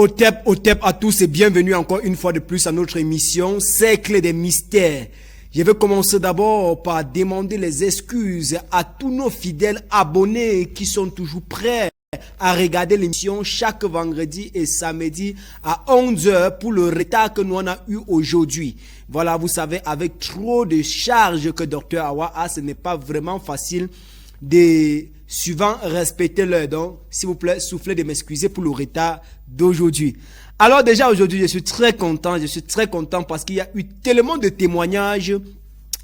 Otep à tous et bienvenue encore une fois de plus à notre émission Cercle des mystères. Je vais commencer d'abord par demander les excuses à tous nos fidèles abonnés qui sont toujours prêts à regarder l'émission chaque vendredi et samedi à 11h pour le retard que nous on a eu aujourd'hui. Voilà, vous savez, avec trop de charges que Dr Awa a, ce n'est pas vraiment facile de suivant respecter l'heure. Donc, s'il vous plaît, soufflez de m'excuser pour le retard d'aujourd'hui. Alors déjà aujourd'hui, je suis très content parce qu'il y a eu tellement de témoignages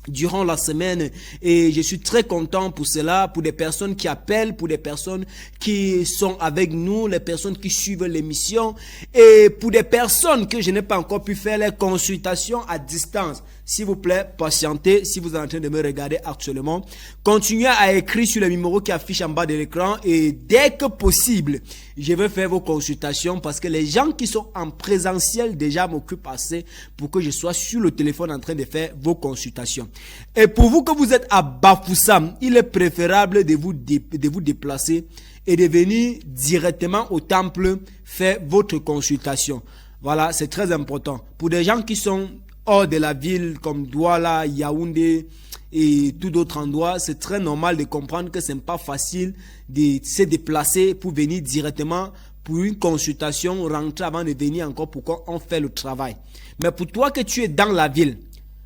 durant la semaine et je suis très content pour cela, pour des personnes qui appellent, pour des personnes qui sont avec nous, les personnes qui suivent l'émission et pour des personnes que je n'ai pas encore pu faire les consultations à distance. S'il vous plaît, patientez. Si vous êtes en train de me regarder actuellement, continuez à écrire sur le numéro qui affiche en bas de l'écran et dès que possible, je vais faire vos consultations parce que les gens qui sont en présentiel déjà m'occupent assez pour que je sois sur le téléphone en train de faire vos consultations. Et pour vous que vous êtes à Bafoussam, il est préférable de vous déplacer et de venir directement au temple faire votre consultation. Voilà, c'est très important. Pour des gens qui sont hors de la ville comme Douala, Yaoundé et tout d'autres endroits, c'est très normal de comprendre que ce n'est pas facile de se déplacer pour venir directement pour une consultation, rentrer avant de venir encore pour qu'on fait le travail. Mais pour toi que tu es dans la ville,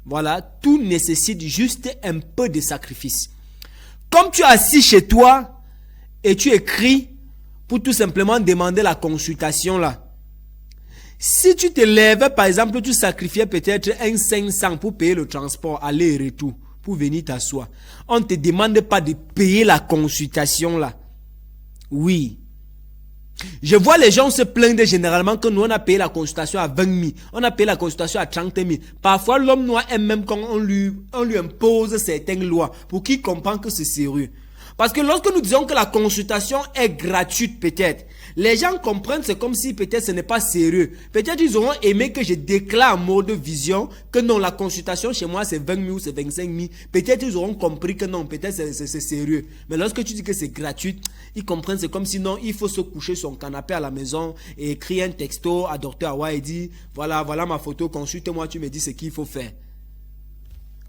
voilà, tout nécessite juste un peu de sacrifice. Comme tu es assis chez toi et tu écris pour tout simplement demander la consultation là. Si tu te lèves, par exemple, tu sacrifiais peut-être un 500 pour payer le transport, aller et retour, pour venir t'asseoir. On ne te demande pas de payer la consultation là. Oui. Je vois les gens se plaindre généralement que nous on a payé la consultation à 20 000, on a payé la consultation à 30 000. Parfois l'homme noir aime même quand on lui impose certaines lois pour qu'il comprenne que c'est sérieux. Parce que lorsque nous disons que la consultation est gratuite peut-être, les gens comprennent, c'est comme si peut-être ce n'est pas sérieux. Peut-être ils auront aimé que je déclare en mode vision que non, la consultation chez moi c'est 20 000 ou c'est 25 000. Peut-être ils auront compris que non, peut-être c'est sérieux. Mais lorsque tu dis que c'est gratuit, ils comprennent, c'est comme si non, il faut se coucher sur son canapé à la maison et écrire un texto à Dr Awa et dire, voilà ma photo, consulte-moi, tu me dis ce qu'il faut faire.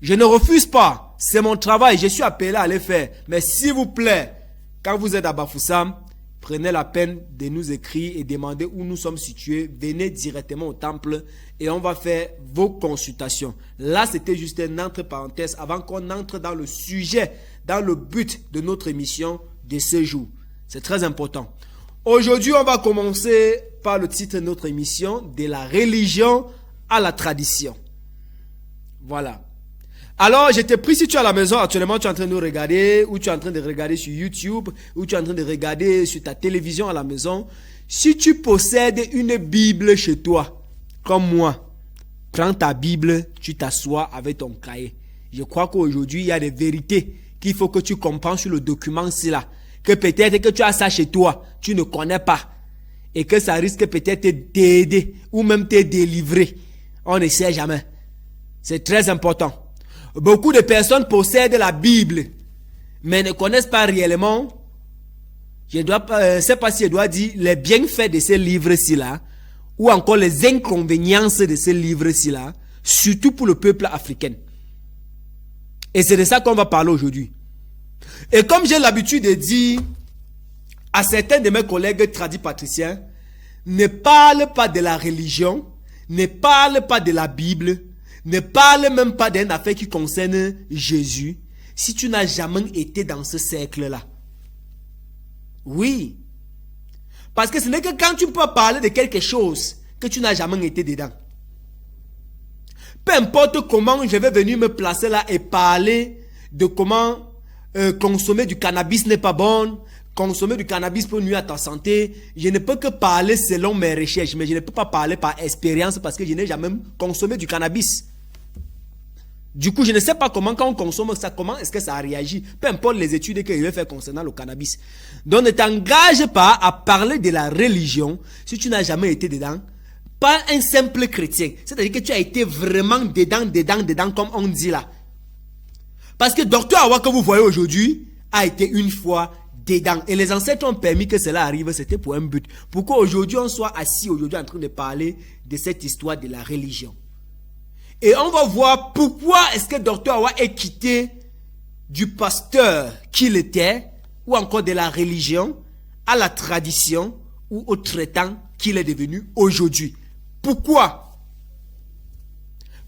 Je ne refuse pas, c'est mon travail, je suis appelé à le faire. Mais s'il vous plaît, quand vous êtes à Bafoussam, prenez la peine de nous écrire et demander où nous sommes situés. Venez directement au temple et on va faire vos consultations. Là, c'était juste une entre parenthèse avant qu'on entre dans le sujet, dans le but de notre émission de ce jour. C'est très important. Aujourd'hui, on va commencer par le titre de notre émission, de la religion à la tradition. Voilà. Alors, je t'ai pris, si tu es à la maison, actuellement, tu es en train de nous regarder, ou tu es en train de regarder sur YouTube, ou tu es en train de regarder sur ta télévision à la maison. Si tu possèdes une Bible chez toi, comme moi, prends ta Bible, tu t'assois avec ton cahier. Je crois qu'aujourd'hui, il y a des vérités qu'il faut que tu comprennes sur le document-ci là. Que peut-être que tu as ça chez toi, tu ne connais pas. Et que ça risque peut-être de t'aider, ou même te délivrer. On ne sait jamais. C'est très important. Beaucoup de personnes possèdent la Bible, mais ne connaissent pas réellement, je ne sais pas si je dois dire les bienfaits de ces livres-ci là, ou encore les inconvénients de ces livres-ci là, surtout pour le peuple africain. Et c'est de ça qu'on va parler aujourd'hui. Et comme j'ai l'habitude de dire à certains de mes collègues tradipatriciens, ne parle pas de la religion, ne parle pas de la Bible, ne parle même pas d'une affaire qui concerne Jésus si tu n'as jamais été dans ce cercle-là. Oui. Parce que ce n'est que quand tu peux parler de quelque chose que tu n'as jamais été dedans. Peu importe comment je vais venir me placer là et parler de comment consommer du cannabis n'est pas bon, consommer du cannabis peut nuire à ta santé, je ne peux que parler selon mes recherches, mais je ne peux pas parler par expérience parce que je n'ai jamais consommé du cannabis. Du coup, je ne sais pas comment, quand on consomme ça, comment est-ce que ça réagit. Peu importe les études que je vais faire concernant le cannabis. Donc, ne t'engage pas à parler de la religion si tu n'as jamais été dedans. Pas un simple chrétien. C'est-à-dire que tu as été vraiment dedans, comme on dit là. Parce que Dr Awa que vous voyez aujourd'hui a été une fois dedans. Et les ancêtres ont permis que cela arrive, c'était pour un but. Pourquoi aujourd'hui on soit assis aujourd'hui en train de parler de cette histoire de la religion. Et on va voir pourquoi est-ce que Dr. Hawa est quitté du pasteur qu'il était, ou encore de la religion, à la tradition, ou au traitant qu'il est devenu aujourd'hui. Pourquoi?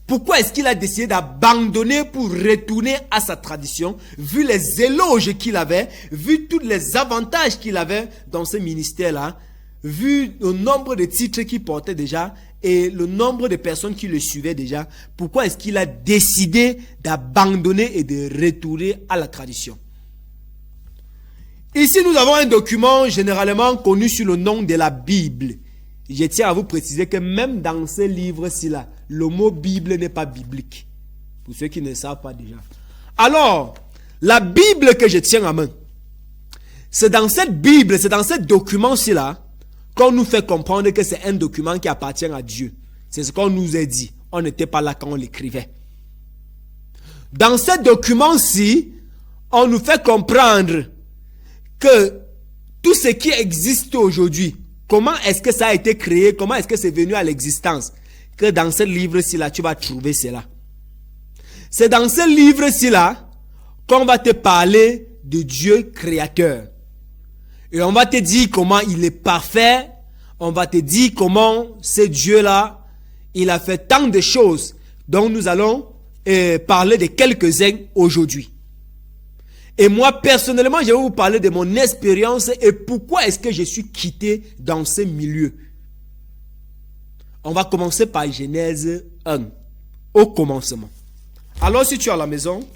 Pourquoi est-ce qu'il a décidé d'abandonner pour retourner à sa tradition, vu les éloges qu'il avait, vu tous les avantages qu'il avait dans ce ministère-là, vu le nombre de titres qu'il portait déjà et le nombre de personnes qui le suivaient déjà, pourquoi est-ce qu'il a décidé d'abandonner et de retourner à la tradition? Ici, nous avons un document généralement connu sous le nom de la Bible. Je tiens à vous préciser que même dans ce livre-ci, là, le mot Bible n'est pas biblique. Pour ceux qui ne savent pas déjà. Alors, la Bible que je tiens en main, c'est dans cette Bible, c'est dans ce document-ci, là, qu'on nous fait comprendre que c'est un document qui appartient à Dieu. C'est ce qu'on nous a dit. On n'était pas là quand on l'écrivait. Dans ce document-ci, on nous fait comprendre que tout ce qui existe aujourd'hui, comment est-ce que ça a été créé, comment est-ce que c'est venu à l'existence, que dans ce livre-ci là, tu vas trouver cela. C'est dans ce livre-ci là qu'on va te parler de Dieu créateur. Et on va te dire comment il est parfait, on va te dire comment ce Dieu-là, il a fait tant de choses dont nous allons parler de quelques-uns aujourd'hui. Et moi, personnellement, je vais vous parler de mon expérience et pourquoi est-ce que je suis quitté dans ce milieu. On va commencer par Genèse 1, au commencement. Alors, si tu es à la maison,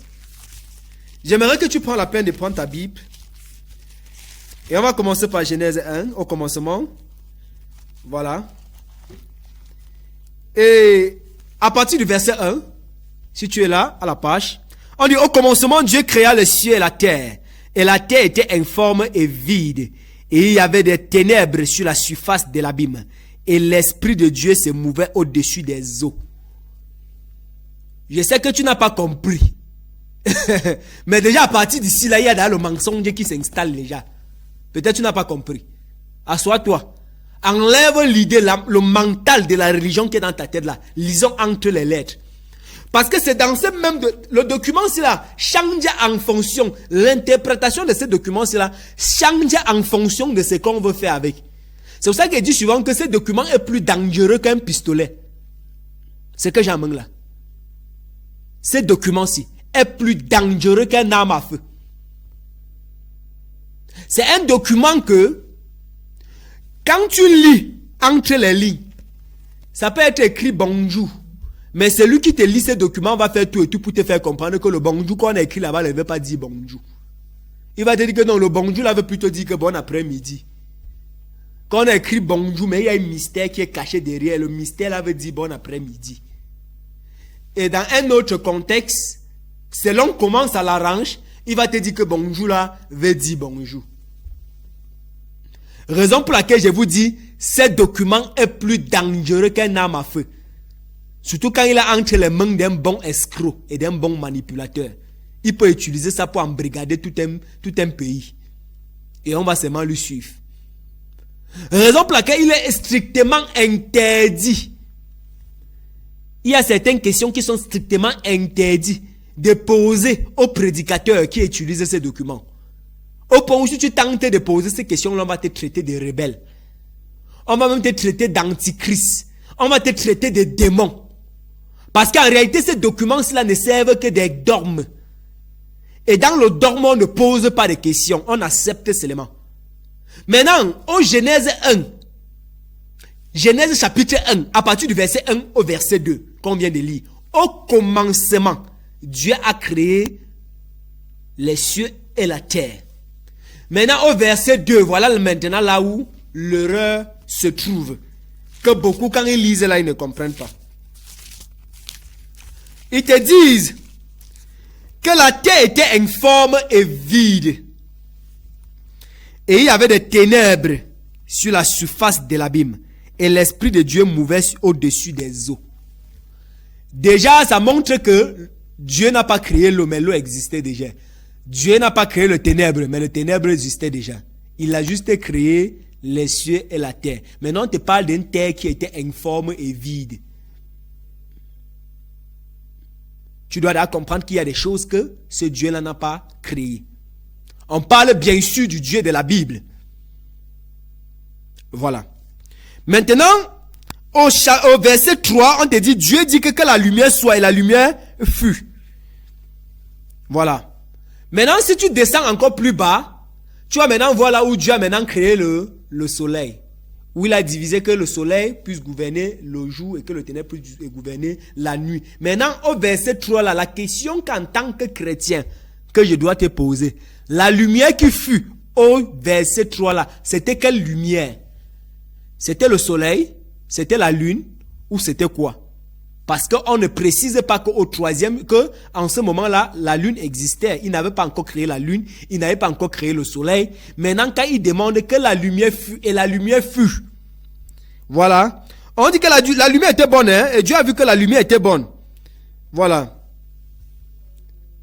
j'aimerais que tu prennes la peine de prendre ta Bible. Et on va commencer par Genèse 1, au commencement. Voilà. Et à partir du verset 1, si tu es là, à la page, on dit, au commencement, Dieu créa le ciel et la terre. Et la terre était informe et vide. Et il y avait des ténèbres sur la surface de l'abîme. Et l'Esprit de Dieu se mouvait au-dessus des eaux. Je sais que tu n'as pas compris. Mais déjà, à partir d'ici, là, il y a le mensonge qui s'installe déjà. Peut-être tu n'as pas compris. Assois-toi. Enlève l'idée, le mental de la religion qui est dans ta tête là. Lisons entre les lettres. Parce que c'est dans ce même... le document-ci là change en fonction. L'interprétation de ce document-ci là change en fonction de ce qu'on veut faire avec. C'est pour ça qu'il dit souvent que ce document est plus dangereux qu'un pistolet. C'est que j'en manque là. Ce document-ci est plus dangereux qu'un arme à feu. C'est un document que, quand tu lis entre les lignes, ça peut être écrit bonjour. Mais celui qui te lit ce document va faire tout et tout pour te faire comprendre que le bonjour qu'on a écrit là-bas ne veut pas dire bonjour. Il va te dire que non, le bonjour là veut plutôt dire que bon après-midi. Quand on a écrit bonjour, mais il y a un mystère qui est caché derrière. Le mystère là veut dire bon après-midi. Et dans un autre contexte, selon comment ça l'arrange, il va te dire que bonjour là veut dire bonjour. Raison pour laquelle je vous dis, ce document est plus dangereux qu'un arme à feu. Surtout quand il est entre les mains d'un bon escroc et d'un bon manipulateur. Il peut utiliser ça pour embrigader tout un pays. Et on va seulement lui suivre. Raison pour laquelle il est strictement interdit. Il y a certaines questions qui sont strictement interdites de poser aux prédicateurs qui utilisent ces documents. Au point où si tu tentes de poser ces questions-là, on va te traiter de rebelle. On va même te traiter d'antichrist. On va te traiter de démon. Parce qu'en réalité, ces documents-là ne servent que des dogmes. Et dans le dogme, on ne pose pas de questions. On accepte seulement. Maintenant, au Genèse 1, Genèse chapitre 1, à partir du verset 1 au verset 2, qu'on vient de lire. Au commencement, Dieu a créé les cieux et la terre. Maintenant, au verset 2, voilà maintenant là où l'erreur se trouve. Que beaucoup, quand ils lisent là, ils ne comprennent pas. Ils te disent que la terre était informe et vide. Et il y avait des ténèbres sur la surface de l'abîme. Et l'Esprit de Dieu mouvait au-dessus des eaux. Déjà, ça montre que Dieu n'a pas créé l'eau, mais l'eau existait déjà. Dieu n'a pas créé le ténèbre, mais le ténèbre existait déjà. Il a juste créé les cieux et la terre. Maintenant, on te parle d'une terre qui était informe et vide. Tu dois d'ailleurs comprendre qu'il y a des choses que ce Dieu-là n'a pas créées. On parle bien sûr du Dieu de la Bible. Voilà. Maintenant, au verset 3, on te dit, Dieu dit que la lumière soit et la lumière fut. Voilà. Maintenant, si tu descends encore plus bas, tu vas maintenant voir là où Dieu a maintenant créé le soleil. Où il a divisé que le soleil puisse gouverner le jour et que le ténèbre puisse gouverner la nuit. Maintenant, au verset 3, là, la question qu'en tant que chrétien, que je dois te poser, la lumière qui fut au verset 3, là, c'était quelle lumière? C'était le soleil? C'était la lune? Ou c'était quoi? Parce qu'on ne précise pas qu'au troisième, qu'en ce moment-là, la lune existait. Il n'avait pas encore créé la lune, il n'avait pas encore créé le soleil. Maintenant, quand il demande que la lumière fut, et la lumière fut. Voilà. On dit que la lumière était bonne, hein, et Dieu a vu que la lumière était bonne. Voilà.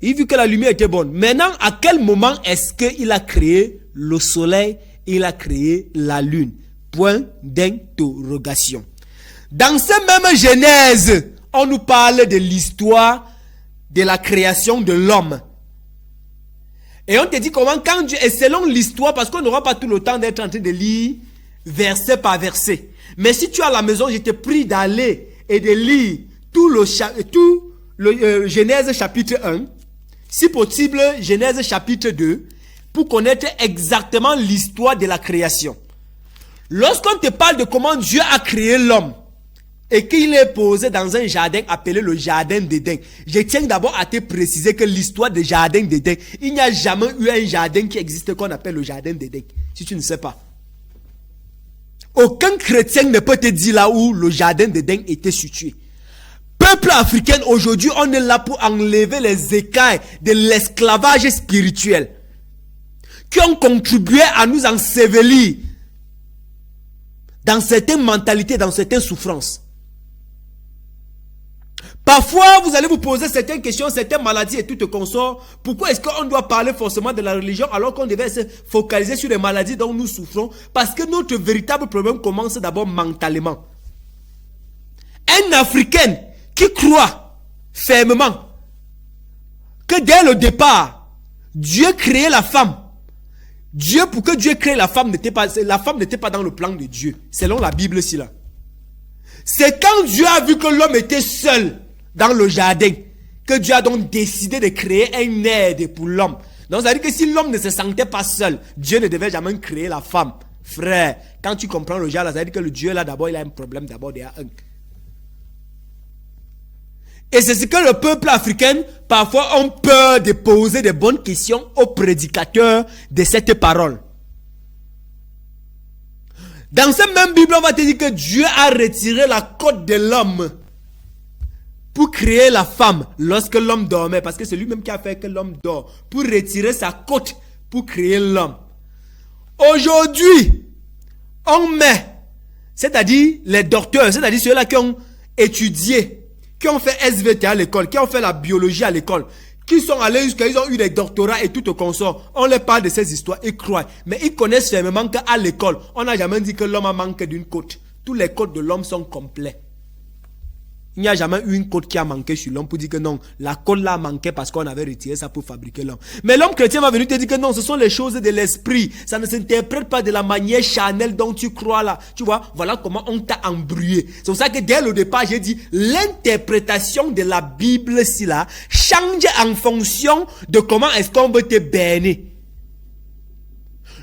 Il a vu que la lumière était bonne. Maintenant, à quel moment est-ce qu'il a créé le soleil, il a créé la lune? Point d'interrogation. Dans cette même Genèse, on nous parle de l'histoire de la création de l'homme. Et on te dit comment quand Dieu, et selon l'histoire, parce qu'on n'aura pas tout le temps d'être en train de lire verset par verset. Mais si tu es à la maison, je te prie d'aller et de lire tout le Genèse chapitre 1, si possible Genèse chapitre 2, pour connaître exactement l'histoire de la création. Lorsqu'on te parle de comment Dieu a créé l'homme, et qu'il est posé dans un jardin appelé le jardin d'Éden. Je tiens d'abord à te préciser que l'histoire du jardin d'Éden, il n'y a jamais eu un jardin qui existe qu'on appelle le jardin d'Éden. Si tu ne sais pas. Aucun chrétien ne peut te dire là où le jardin d'Éden était situé. Peuple africain, aujourd'hui, on est là pour enlever les écailles de l'esclavage spirituel qui ont contribué à nous ensevelir dans certaines mentalités, dans certaines souffrances. Parfois, vous allez vous poser certaines questions, certaines maladies et tout te consort. Pourquoi est-ce qu'on doit parler forcément de la religion alors qu'on devait se focaliser sur les maladies dont nous souffrons? Parce que notre véritable problème commence d'abord mentalement. Un Africain qui croit fermement que dès le départ, Dieu créait la femme. Dieu, pour que Dieu crée la femme n'était pas dans le plan de Dieu, selon la Bible ici là. C'est quand Dieu a vu que l'homme était seul dans le jardin que Dieu a donc décidé de créer un aide pour l'homme. Donc ça veut dire que si l'homme ne se sentait pas seul, Dieu ne devait jamais créer la femme. Frère, quand tu comprends le genre là, ça veut dire que le Dieu là d'abord il a un problème d'abord déjà un. Et c'est ce que le peuple africain parfois ont peur de poser de bonnes questions aux prédicateurs de cette parole. Dans cette même Bible, on va te dire que Dieu a retiré la côte de l'homme pour créer la femme lorsque l'homme dormait. Parce que c'est lui-même qui a fait que l'homme dort. Pour retirer sa côte pour créer l'homme. Aujourd'hui, on met, c'est-à-dire les docteurs, c'est-à-dire ceux-là qui ont étudié, qui ont fait SVT à l'école, qui ont fait la biologie à l'école, qui sont allés jusqu'à, ils ont eu des doctorats et tout au consort. On leur parle de ces histoires, ils croient. Mais ils connaissent fermement qu'à l'école, on n'a jamais dit que l'homme a manqué d'une côte. Tous les côtes de l'homme sont complets. Il n'y a jamais eu une côte qui a manqué sur l'homme pour dire que non, la côte là a manqué parce qu'on avait retiré ça pour fabriquer l'homme. Mais l'homme chrétien va venir te dire que non, ce sont les choses de l'esprit. Ça ne s'interprète pas de la manière charnelle dont tu crois là. Tu vois, voilà comment on t'a embrouillé. C'est pour ça que dès le départ, j'ai dit, l'interprétation de la Bible ici là change en fonction de comment est-ce qu'on veut te berner.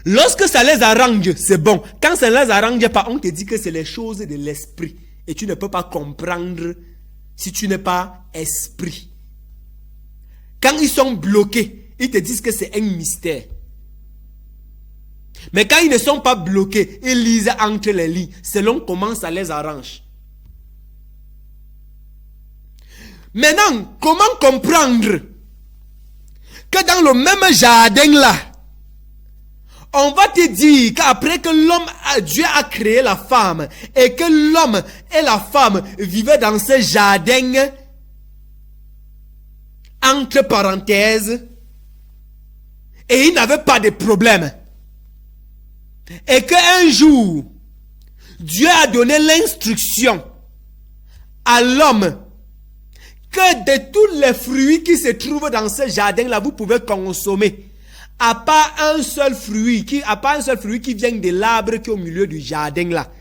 Lorsque ça les arrange, c'est bon. Quand ça ne les arrange pas, on te dit que c'est les choses de l'esprit. Et tu ne peux pas comprendre si tu n'es pas esprit. Quand ils sont bloqués, ils te disent que c'est un mystère. Mais quand ils ne sont pas bloqués, ils lisent entre les lignes, selon comment ça les arrange. Maintenant, comment comprendre que dans le même jardin là, on va te dire qu'après que Dieu a créé la femme et que l'homme et la femme vivaient dans ce jardin, entre parenthèses, Et il n'avait pas de problème. Et qu'un jour, Dieu a donné l'instruction à l'homme que de tous les fruits qui se trouvent dans ce jardin-là, vous pouvez consommer. À part un seul fruit qui vient de l'arbre qui est au milieu du jardin-là.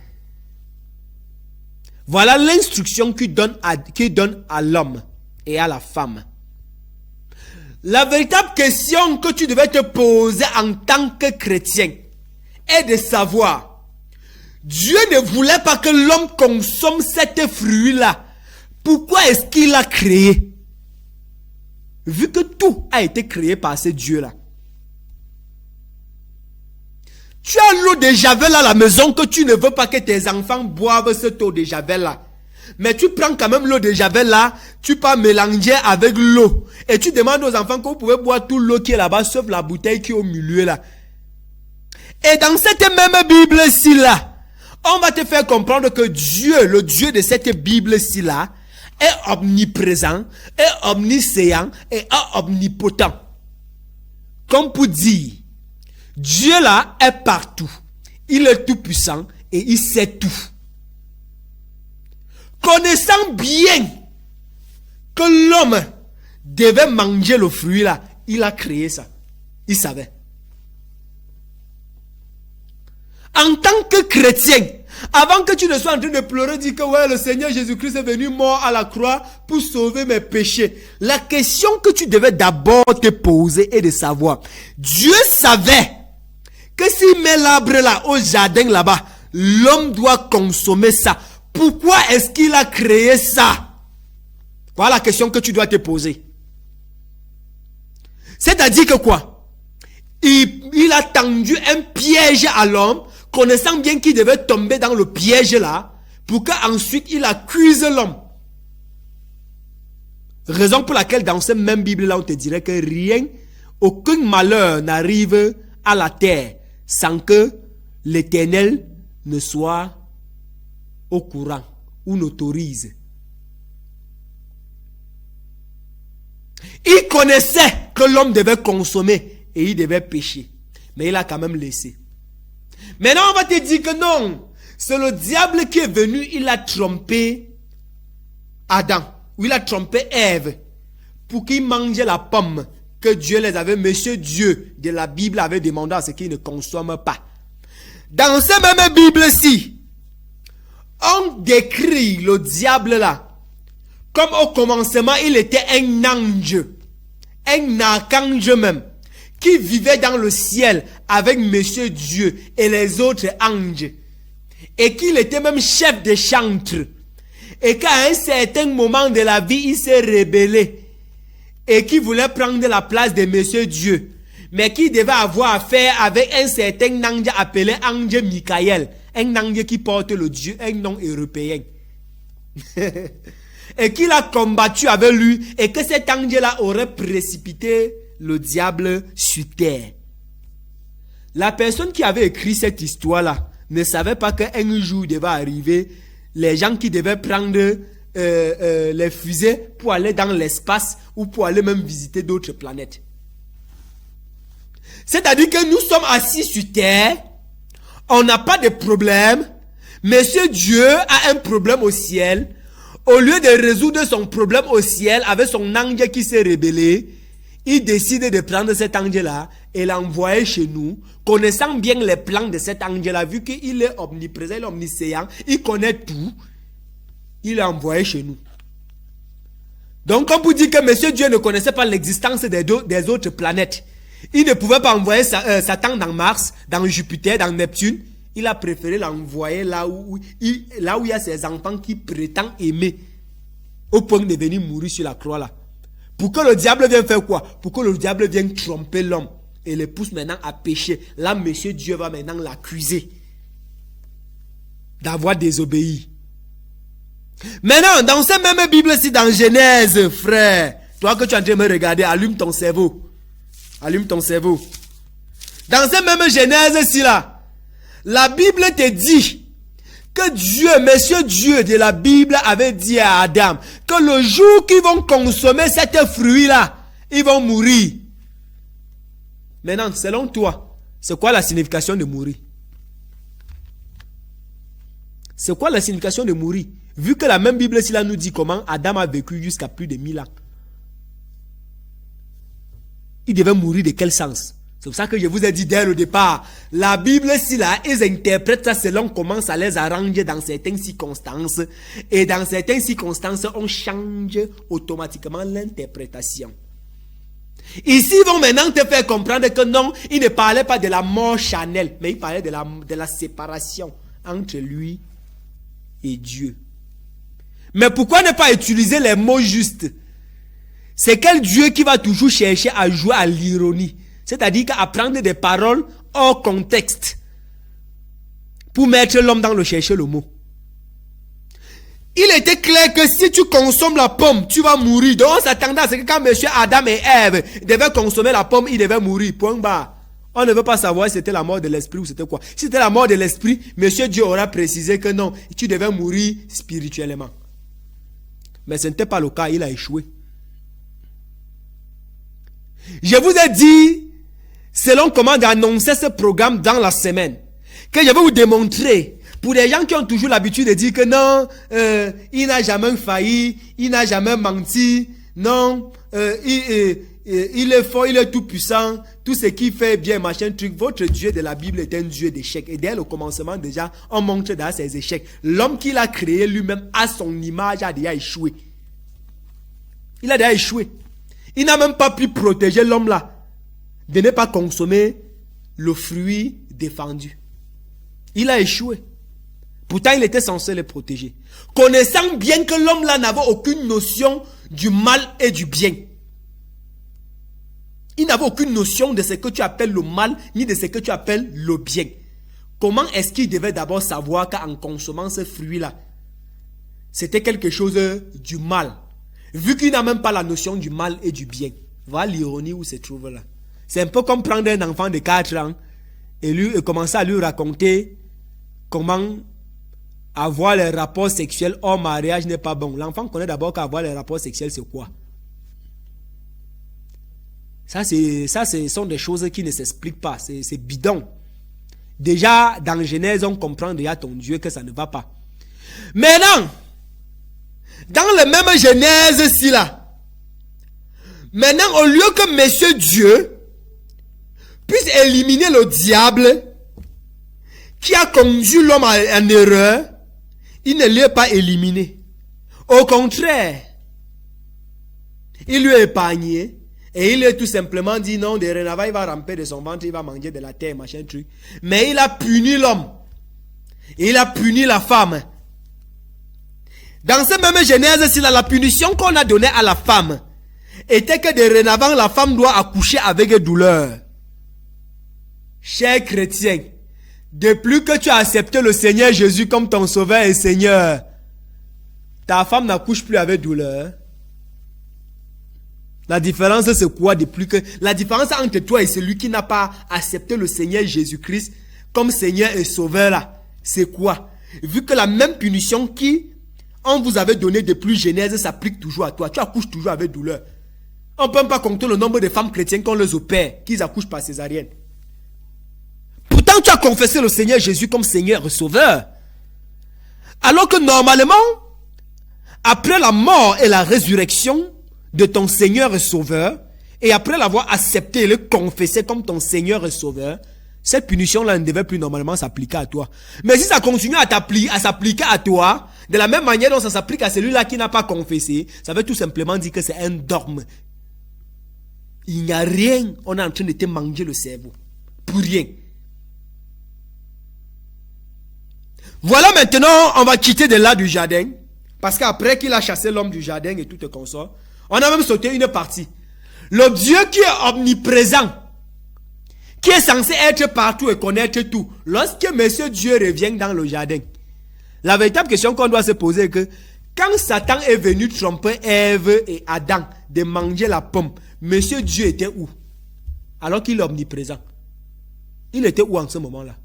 Voilà l'instruction qu'il donne à l'homme et à la femme. La véritable question que tu devais te poser en tant que chrétien est de savoir, Dieu ne voulait pas que l'homme consomme cet fruit-là. Pourquoi est-ce qu'il l'a créé? Vu que tout a été créé par ce Dieu-là. Tu as l'eau de Javel à la maison que tu ne veux pas que tes enfants boivent cette eau de Javel là. Mais tu prends quand même l'eau de Javel là, tu peux mélanger avec l'eau. Et tu demandes aux enfants que vous pouvez boire toute l'eau qui est là-bas, sauf la bouteille qui est au milieu là. Et dans cette même Bible-ci là, on va te faire comprendre que Dieu, le Dieu de cette Bible-ci là, est omniprésent, est omniscient et est omnipotent. Comme pour dire, Dieu là est partout. Il est tout puissant et il sait tout. Connaissant bien que l'homme devait manger le fruit là, il a créé ça. Il savait. En tant que chrétien, avant que tu ne sois en train de pleurer, dire que ouais, le Seigneur Jésus-Christ est venu mort à la croix pour sauver mes péchés. La question que tu devais d'abord te poser est de savoir, Dieu savait que s'il met l'arbre là au jardin là-bas, l'homme doit consommer ça. Pourquoi est-ce qu'il a créé ça? Voilà la question que tu dois te poser. C'est-à-dire que quoi? Il a tendu un piège à l'homme, connaissant bien qu'il devait tomber dans le piège là, pour qu'ensuite il accuse l'homme. Raison pour laquelle dans cette même Bible là, on te dirait que rien, aucun malheur n'arrive à la terre sans que l'Éternel ne soit au courant ou n'autorise. Il connaissait que l'homme devait consommer et il devait pécher. Mais il a quand même laissé. Maintenant on va te dire que non. C'est le diable qui est venu, il a trompé Adam. Ou il a trompé Ève. Pour qu'ils mangent la pomme que Dieu les avait, Monsieur Dieu de la Bible avait demandé à ce qu'ils ne consomment pas. Dans cette même Bible-ci, on décrit le diable là, comme au commencement il était un ange, un archange même, qui vivait dans le ciel avec Monsieur Dieu et les autres anges, et qu'il était même chef de chantre, et qu'à un certain moment de la vie il s'est rébellé, et qui voulait prendre la place de Monsieur Dieu, mais qui devait avoir affaire avec un certain ange appelé ange Michael, un ange qui porte le Dieu, un nom européen. Et qu'il a combattu avec lui, et que cet ange-là aurait précipité le diable sur terre. La personne qui avait écrit cette histoire-là ne savait pas qu'un jour devait arriver, les gens qui devaient prendre les fusées pour aller dans l'espace ou pour aller même visiter d'autres planètes. C'est-à-dire que nous sommes assis sur terre, on n'a pas de problème, Monsieur Dieu a un problème au ciel. Au lieu de résoudre son problème au ciel avec son ange qui s'est rébellé, il décide de prendre cet ange-là et l'envoyer chez nous, connaissant bien les plans de cet ange-là, vu qu'il est omniprésent, il est omniscient, il connaît tout, il l'a envoyé chez nous. Donc, comme vous dites que Monsieur Dieu ne connaissait pas l'existence des autres planètes, il ne pouvait pas envoyer Satan dans Mars, dans Jupiter, dans Neptune. Il a préféré l'envoyer là où il y a ses enfants qui prétendent aimer, au point de venir mourir sur la croix là. Pour que le diable vienne faire quoi? Pour que le diable vienne tromper l'homme et le pousse maintenant à pécher. Là, Monsieur Dieu va maintenant l'accuser d'avoir désobéi. Maintenant, dans cette même Bible-ci, dans Genèse, frère, toi que tu es en train de me regarder, allume ton cerveau. Allume ton cerveau. Dans cette même Genèse-ci là, la Bible te dit que Dieu, Monsieur Dieu de la Bible avait dit à Adam que le jour qu'ils vont consommer cet fruit-là, ils vont mourir. Maintenant, selon toi, c'est quoi la signification de mourir? C'est quoi la signification de mourir? Vu que la même Bible ici là nous dit comment Adam a vécu jusqu'à plus de 1000 ans. Il devait mourir de quel sens? C'est pour ça que je vous ai dit dès le départ, la Bible ici là, ils interprètent ça selon comment ça les arrange dans certaines circonstances. Et dans certaines circonstances, on change automatiquement l'interprétation. Ici, ils vont maintenant te faire comprendre que non, il ne parlait pas de la mort charnelle, mais il parlait de la séparation entre lui et Dieu. Mais pourquoi ne pas utiliser les mots justes? C'est quel Dieu qui va toujours chercher à jouer à l'ironie? C'est-à-dire qu'à prendre des paroles hors contexte pour mettre l'homme dans le chercher le mot. Il était clair que si tu consommes la pomme, tu vas mourir. Donc on s'attendait à ce que quand monsieur Adam et Ève devaient consommer la pomme, ils devaient mourir. Point barre. On ne veut pas savoir si c'était la mort de l'esprit ou c'était quoi. Si c'était la mort de l'esprit, monsieur Dieu aura précisé que non, tu devais mourir spirituellement. Mais ce n'était pas le cas, il a échoué. Je vous ai dit, selon comment annoncer ce programme dans la semaine, que je vais vous démontrer, pour les gens qui ont toujours l'habitude de dire que non, il n'a jamais failli, il n'a jamais menti, non, il est fort, il est tout puissant, tout ce qu'il fait bien, machin truc. Votre Dieu de la Bible est un Dieu d'échecs. Et dès le commencement déjà, on montre dans ses échecs. L'homme qu'il a créé lui-même, à son image, a déjà échoué. Il a déjà échoué. Il n'a même pas pu protéger l'homme là de ne pas consommer le fruit défendu. Il a échoué. Pourtant, il était censé le protéger. Connaissant bien que l'homme là n'avait aucune notion du mal et du bien. Il n'avait aucune notion de ce que tu appelles le mal, ni de ce que tu appelles le bien. Comment est-ce qu'il devait d'abord savoir qu'en consommant ce fruit-là, c'était quelque chose du mal? Vu qu'il n'a même pas la notion du mal et du bien. Voilà l'ironie où se trouve là. C'est un peu comme prendre un enfant de 4 ans et commencer à lui raconter comment avoir les rapports sexuels hors mariage n'est pas bon. L'enfant connaît d'abord qu'avoir les rapports sexuels, c'est quoi? Ça, ce sont des choses qui ne s'expliquent pas. C'est bidon. Déjà, dans Genèse, on comprend déjà ton Dieu que ça ne va pas. Maintenant, dans le même Genèse-ci là, maintenant, au lieu que Monsieur Dieu puisse éliminer le diable qui a conduit l'homme en erreur, il ne lui est pas éliminé. Au contraire, il lui est épargné. Et il lui a tout simplement dit non, dorénavant il va ramper de son ventre, il va manger de la terre, machin truc. Mais il a puni l'homme. Et il a puni la femme. Dans ce même Genèse, la punition qu'on a donnée à la femme était que dorénavant la femme doit accoucher avec douleur. Cher chrétien, depuis que tu as accepté le Seigneur Jésus comme ton sauveur et Seigneur, ta femme n'accouche plus avec douleur. La différence c'est quoi depuis que... La différence entre toi et celui qui n'a pas accepté le Seigneur Jésus-Christ comme Seigneur et Sauveur là, c'est quoi? Vu que la même punition qui on vous avait donnée depuis Genèse s'applique toujours à toi. Tu accouches toujours avec douleur. On ne peut même pas compter le nombre de femmes chrétiennes qu'on les opère, qu'ils accouchent par césarienne. Pourtant tu as confessé le Seigneur Jésus comme Seigneur et Sauveur. Alors que normalement, après la mort et la résurrection de ton Seigneur et Sauveur, et après l'avoir accepté et le confessé comme ton Seigneur et Sauveur, cette punition-là ne devait plus normalement s'appliquer à toi. Mais si ça continue à s'appliquer à toi, de la même manière dont ça s'applique à celui-là qui n'a pas confessé, ça veut tout simplement dire que c'est un dogme. Il n'y a rien, on est en train de te manger le cerveau. Pour rien. Voilà maintenant, on va quitter de là du jardin, parce qu'après qu'il a chassé l'homme du jardin et tout consort, on a même sauté une partie. Le Dieu qui est omniprésent, qui est censé être partout et connaître tout, lorsque Monsieur Dieu revient dans le jardin, la véritable question qu'on doit se poser est que quand Satan est venu tromper Ève et Adam de manger la pomme, Monsieur Dieu était où? Alors qu'il est omniprésent. Il était où en ce moment-là?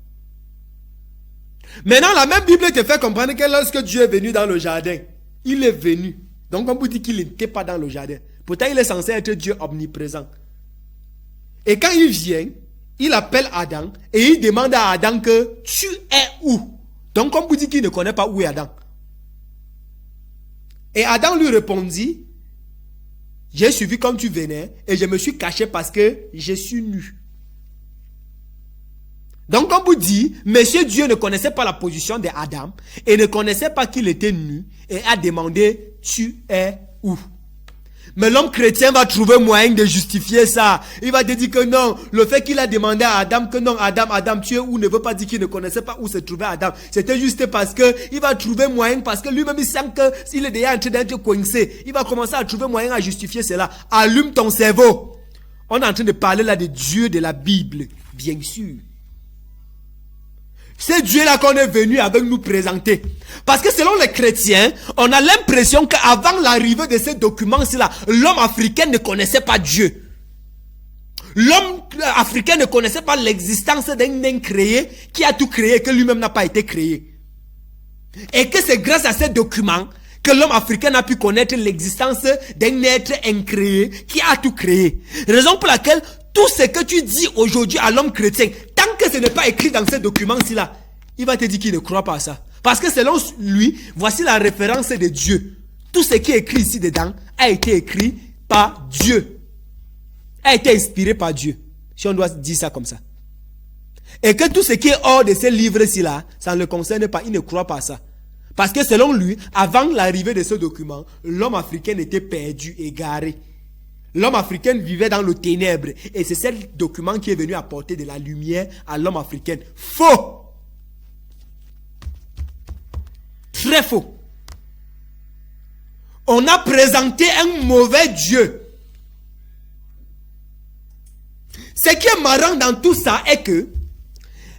Maintenant, la même Bible te fait comprendre que lorsque Dieu est venu dans le jardin, il est venu. Donc on peut dire qu'il n'était pas dans le jardin. Pourtant, il est censé être Dieu omniprésent. Et quand il vient, il appelle Adam et il demande à Adam que tu es où? Donc comme vous dites qu'il ne connaît pas où est Adam. Et Adam lui répondit, j'ai suivi comme tu venais et je me suis caché parce que je suis nu. Donc comme vous dites, Monsieur Dieu ne connaissait pas la position d'Adam et ne connaissait pas qu'il était nu et a demandé, tu es où? Mais l'homme chrétien va trouver moyen de justifier ça. Il va te dire que non, le fait qu'il a demandé à Adam que non, Adam, tu es où, ne veut pas dire qu'il ne connaissait pas où se trouvait Adam. C'était juste parce que il va trouver moyen, parce que lui-même il sent que s'il est déjà en train d'être coincé, il va commencer à trouver moyen à justifier cela. Allume ton cerveau. On est en train de parler là de Dieu de la Bible, bien sûr. C'est Dieu-là qu'on est venu avec nous présenter. Parce que selon les chrétiens, on a l'impression qu'avant l'arrivée de ces documents-là, l'homme africain ne connaissait pas Dieu. L'homme africain ne connaissait pas l'existence d'un nain créé qui a tout créé, que lui-même n'a pas été créé. Et que c'est grâce à ces documents que l'homme africain a pu connaître l'existence d'un être incréé qui a tout créé. Raison pour laquelle tout ce que tu dis aujourd'hui à l'homme chrétien, tant que ce n'est pas écrit dans ces documents-ci, il va te dire qu'il ne croit pas à ça. Parce que selon lui, voici la référence de Dieu. Tout ce qui est écrit ici dedans a été écrit par Dieu. A été inspiré par Dieu. Si on doit dire ça comme ça. Et que tout ce qui est hors de ces livres-ci, ça ne le concerne pas. Il ne croit pas à ça. Parce que selon lui, avant l'arrivée de ce document, l'homme africain était perdu, égaré. L'homme africain vivait dans le ténèbre. Et c'est ce document qui est venu apporter de la lumière à l'homme africain. Faux! Très faux. On a présenté un mauvais Dieu. Ce qui est marrant dans tout ça est que,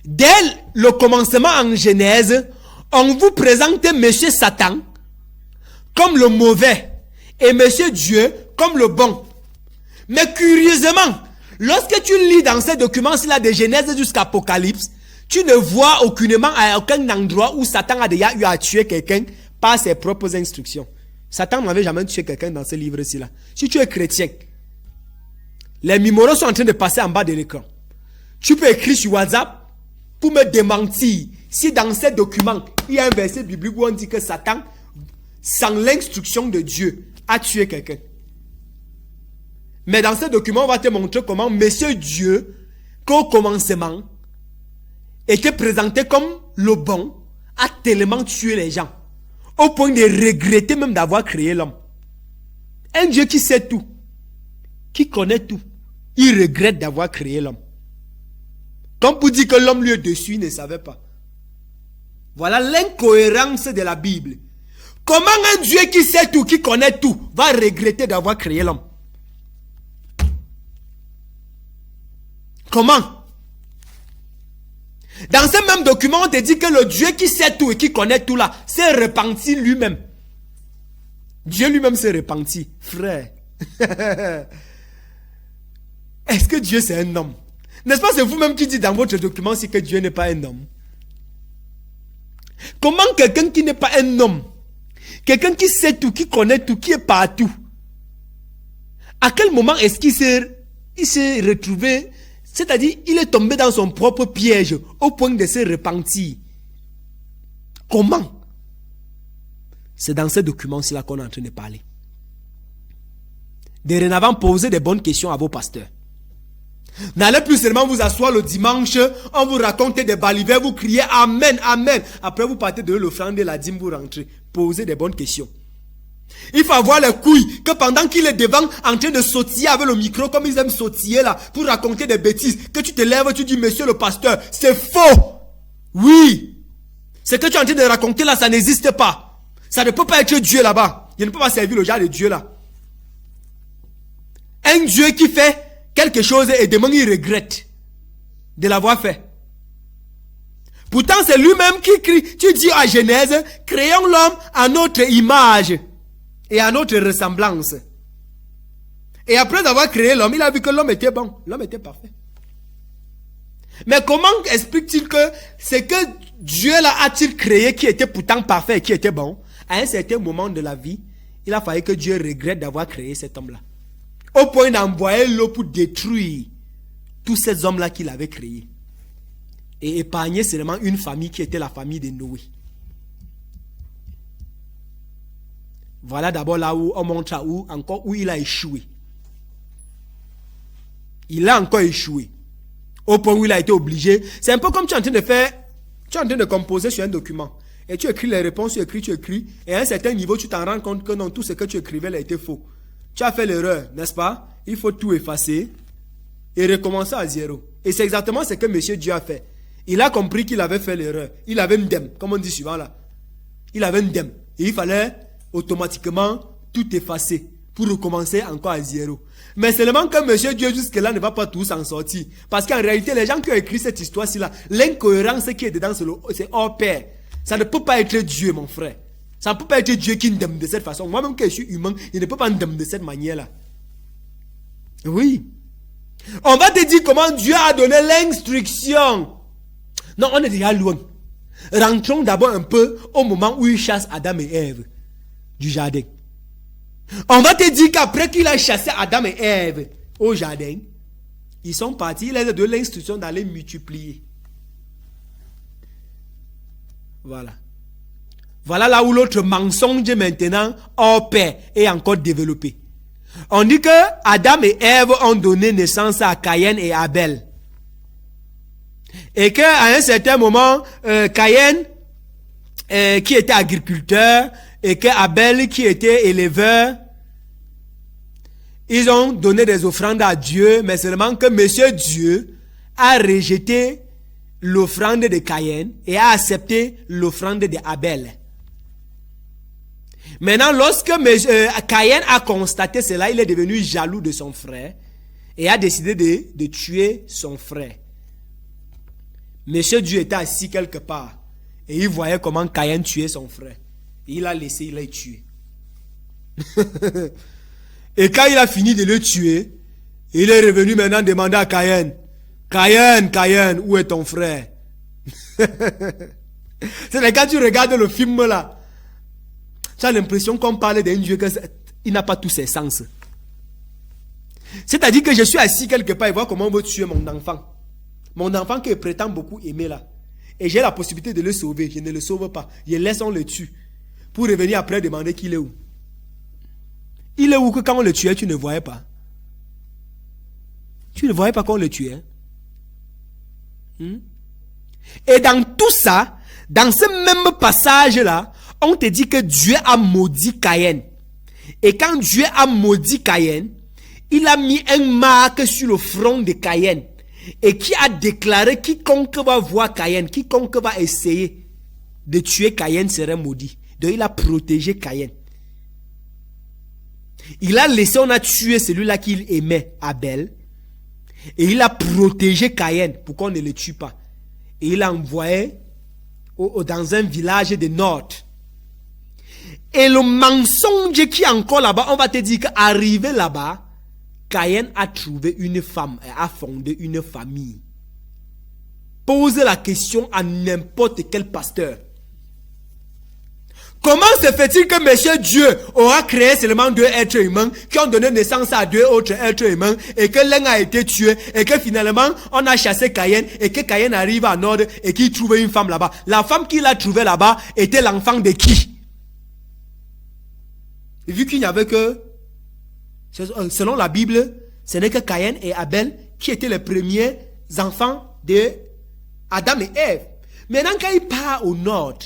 dès le commencement en Genèse, on vous présente Monsieur Satan comme le mauvais et Monsieur Dieu comme le bon. Mais curieusement, lorsque tu lis dans ces documents-là de Genèse jusqu'à Apocalypse, tu ne vois aucunement à aucun endroit où Satan a déjà eu à tuer quelqu'un par ses propres instructions. Satan n'avait jamais tué quelqu'un dans ce livre-ci. Si tu es chrétien, les numéros sont en train de passer en bas de l'écran. Tu peux écrire sur WhatsApp pour me démentir si dans ces documents, il y a un verset biblique où on dit que Satan, sans l'instruction de Dieu, a tué quelqu'un. Mais dans ce document, on va te montrer comment Monsieur Dieu, qu'au commencement, était présenté comme le bon, a tellement tué les gens, au point de regretter même d'avoir créé l'homme. Un Dieu qui sait tout, qui connaît tout, il regrette d'avoir créé l'homme. Comme pour dire que l'homme lui est dessus, il ne savait pas. Voilà l'incohérence de la Bible. Comment un Dieu qui sait tout, qui connaît tout, va regretter d'avoir créé l'homme? Comment? Dans ce même document, on te dit que le Dieu qui sait tout et qui connaît tout là, s'est repenti lui-même. Dieu lui-même s'est repenti. Frère. Est-ce que Dieu c'est un homme? N'est-ce pas, c'est vous-même qui dites dans votre document que Dieu n'est pas un homme? Comment quelqu'un qui n'est pas un homme, quelqu'un qui sait tout, qui connaît tout, qui est partout, à quel moment est-ce qu'il s'est retrouvé, c'est-à-dire il est tombé dans son propre piège au point de se repentir? Comment? C'est dans ce document-là qu'on est en train de parler. Dorénavant, posez des bonnes questions à vos pasteurs. N'allez plus seulement vous asseoir le dimanche, on vous raconte des balivernes, vous criez Amen, Amen. Après vous partez de l'offrande et la dîme, vous rentrez. Posez des bonnes questions. Il faut avoir les couilles que pendant qu'il est devant en train de sautiller avec le micro comme ils aiment sautiller là pour raconter des bêtises, que tu te lèves, tu dis monsieur le pasteur, c'est faux. Oui. Ce que tu es en train de raconter là, ça n'existe pas. Ça ne peut pas être Dieu là-bas. Il ne peut pas servir le genre de Dieu là. Un Dieu qui fait quelque chose et demain il regrette de l'avoir fait. Pourtant c'est lui-même qui crie. Tu dis à Genèse, créons l'homme à notre image et à notre ressemblance. Et après avoir créé l'homme, il a vu que l'homme était bon, l'homme était parfait. Mais comment explique-t-il que ce que Dieu là a-t-il créé qui était pourtant parfait et qui était bon, à un certain moment de la vie, il a fallu que Dieu regrette d'avoir créé cet homme-là. Au point d'envoyer l'eau pour détruire tous ces hommes-là qu'il avait créés et épargné seulement une famille qui était la famille de Noé. Voilà d'abord là où on montre où il a échoué. Il a encore échoué. Au point où il a été obligé. C'est un peu comme tu es en train de faire, tu es en train de composer sur un document. Et tu écris les réponses, tu écris. Et à un certain niveau, tu t'en rends compte que non, tout ce que tu écrivais là était faux. Tu as fait l'erreur, n'est-ce pas? Il faut tout effacer et recommencer à zéro. Et c'est exactement ce que Monsieur Dieu a fait. Il a compris qu'il avait fait l'erreur. Il avait une dème, comme on dit souvent là. Il avait une dème. Et il fallait automatiquement tout effacer pour recommencer encore à zéro. Mais seulement que Monsieur Dieu jusque-là ne va pas tous s'en sortir. Parce qu'en réalité, les gens qui ont écrit cette histoire-ci là, l'incohérence qui est dedans, c'est hors pair. Ça ne peut pas être Dieu, mon frère. Ça ne peut pas être Dieu qui m'aime de cette façon. Moi-même que je suis humain, il ne peut pas m'aimer de cette manière-là. Oui. On va te dire comment Dieu a donné l'instruction. Non, on est déjà loin. Rentrons d'abord un peu au moment où il chasse Adam et Ève du jardin. On va te dire qu'après qu'il a chassé Adam et Ève au jardin, ils sont partis, il a donné l'instruction d'aller multiplier. Voilà. Voilà là où l'autre mensonge maintenant, hors pair, est encore développé. On dit que Adam et Ève ont donné naissance à Caïn et Abel. Et qu'à un certain moment, Caïn, qui était agriculteur, et que Abel, qui était éleveur, ils ont donné des offrandes à Dieu, mais seulement que Monsieur Dieu a rejeté l'offrande de Caïn et a accepté l'offrande de Abel. Maintenant, lorsque Caïn a constaté cela, il est devenu jaloux de son frère et a décidé de tuer son frère. Monsieur Dieu était assis quelque part et il voyait comment Caïn tuait son frère. Il l'a laissé, il l'a tué. Et quand il a fini de le tuer, il est revenu maintenant demander à Caïn, Caïn, où est ton frère? C'est quand tu regardes le film là, tu as l'impression qu'on parle d'un Dieu qu'il n'a pas tous ses sens. C'est-à-dire que je suis assis quelque part et vois comment on veut tuer mon enfant. Mon enfant que je prétends beaucoup aimer là. Et j'ai la possibilité de le sauver. Je ne le sauve pas. Je laisse, on le tue. Pour revenir après demander qu'il est où. Il est où que quand on le tuait, tu ne voyais pas. Tu ne voyais pas quand on le tuait. Et dans tout ça, dans ce même passage-là, on te dit que Dieu a maudit Caïn. Et quand Dieu a maudit Caïn, il a mis un marque sur le front de Caïn. Et qui a déclaré quiconque va voir Caïn, quiconque va essayer de tuer Caïn serait maudit. Donc il a protégé Caïn. Il a laissé, on a tué celui-là qu'il aimait, Abel. Et il a protégé Caïn pour qu'on ne le tue pas. Et il l'a envoyé dans un village de Nord. Et le mensonge qui est encore là-bas, on va te dire qu'arrivé là-bas, Caïn a trouvé une femme et a fondé une famille. Pose la question à n'importe quel pasteur. Comment se fait-il que Monsieur Dieu aura créé seulement deux êtres humains qui ont donné naissance à deux autres êtres humains et que l'un a été tué et que finalement on a chassé Caïn et que Caïn arrive à Nord et qu'il trouve une femme là-bas. La femme qu'il a trouvée là-bas était l'enfant de qui? Vu qu'il n'y avait que, selon la Bible, ce n'est que Caïn et Abel qui étaient les premiers enfants de Adam et Ève. Maintenant quand il part au Nord,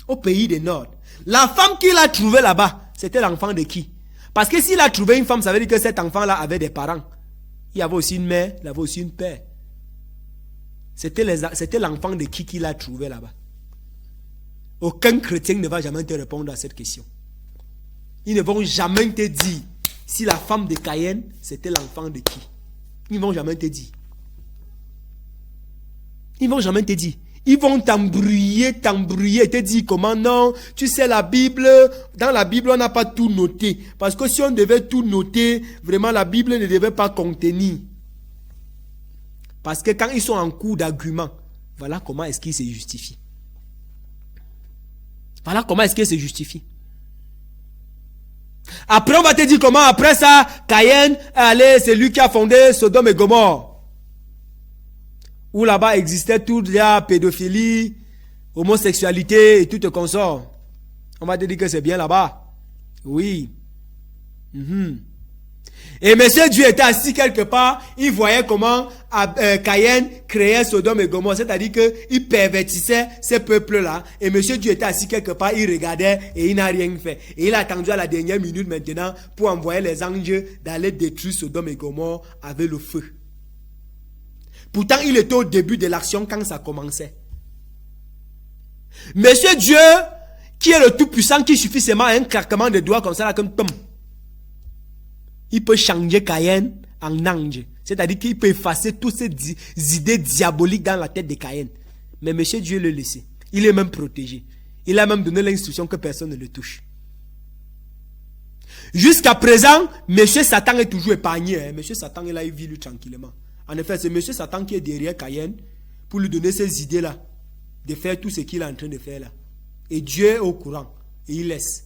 au pays du Nord, la femme qu'il a trouvée là-bas, c'était l'enfant de qui? Parce que s'il a trouvé une femme, ça veut dire que cet enfant-là avait des parents. Il y avait aussi une mère, il avait aussi une père. C'était l'enfant de qui qu'il a trouvé là-bas. Aucun chrétien ne va jamais te répondre à cette question. Ils ne vont jamais te dire si la femme de Caïn, c'était l'enfant de qui. Ils ne vont jamais te dire. Ils ne vont jamais te dire. Ils vont t'embrouiller, te dire comment non. Tu sais la Bible, dans la Bible on n'a pas tout noté. Parce que si on devait tout noter, vraiment la Bible ne devait pas contenir. Parce que quand ils sont en cours d'argument, voilà comment est-ce qu'ils se justifient. Voilà comment est-ce qu'ils se justifient. Après on va te dire comment après ça, Caïn, allez, c'est lui qui a fondé Sodome et Gomorrhe. où là-bas existait tout, il y a pédophilie, homosexualité et tout consort. On va te dire que c'est bien là-bas. Oui. Et monsieur Dieu était assis quelque part, il voyait comment Caïn créait Sodome et Gomorrhe, c'est-à-dire qu'il pervertissait ces peuples-là. Et monsieur Dieu était assis quelque part, il regardait et il n'a rien fait. Et il a attendu à la dernière minute maintenant pour envoyer les anges d'aller détruire Sodome et Gomorrhe avec le feu. Pourtant, il était au début de l'action quand ça commençait. Monsieur Dieu, qui est le Tout-Puissant, qui suffit seulement à un claquement de doigts comme ça, là, comme tom. Il peut changer Caïn en ange. C'est-à-dire qu'il peut effacer toutes ces idées diaboliques dans la tête de Caïn. Mais monsieur Dieu le laissait. Il est même protégé. Il a même donné l'instruction que personne ne le touche. Jusqu'à présent, monsieur Satan est toujours épargné. Monsieur Satan, il vit lui tranquillement. En effet, c'est monsieur Satan qui est derrière Caïn pour lui donner ces idées-là. De faire tout ce qu'il est en train de faire là. Et Dieu est au courant. Et il laisse.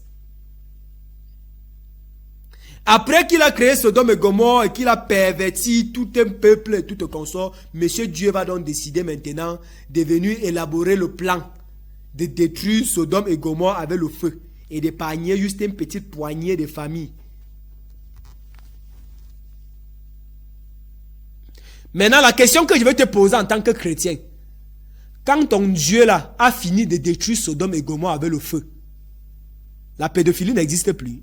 Après qu'il a créé Sodome et Gomorrhe et qu'il a perverti tout un peuple et tout un consort, monsieur Dieu va donc décider maintenant de venir élaborer le plan de détruire Sodome et Gomorrhe avec le feu et d'épargner juste une petite poignée de familles. Maintenant, la question que je vais te poser en tant que chrétien, quand ton Dieu là a fini de détruire Sodome et Gomorrhe avec le feu, la pédophilie n'existe plus.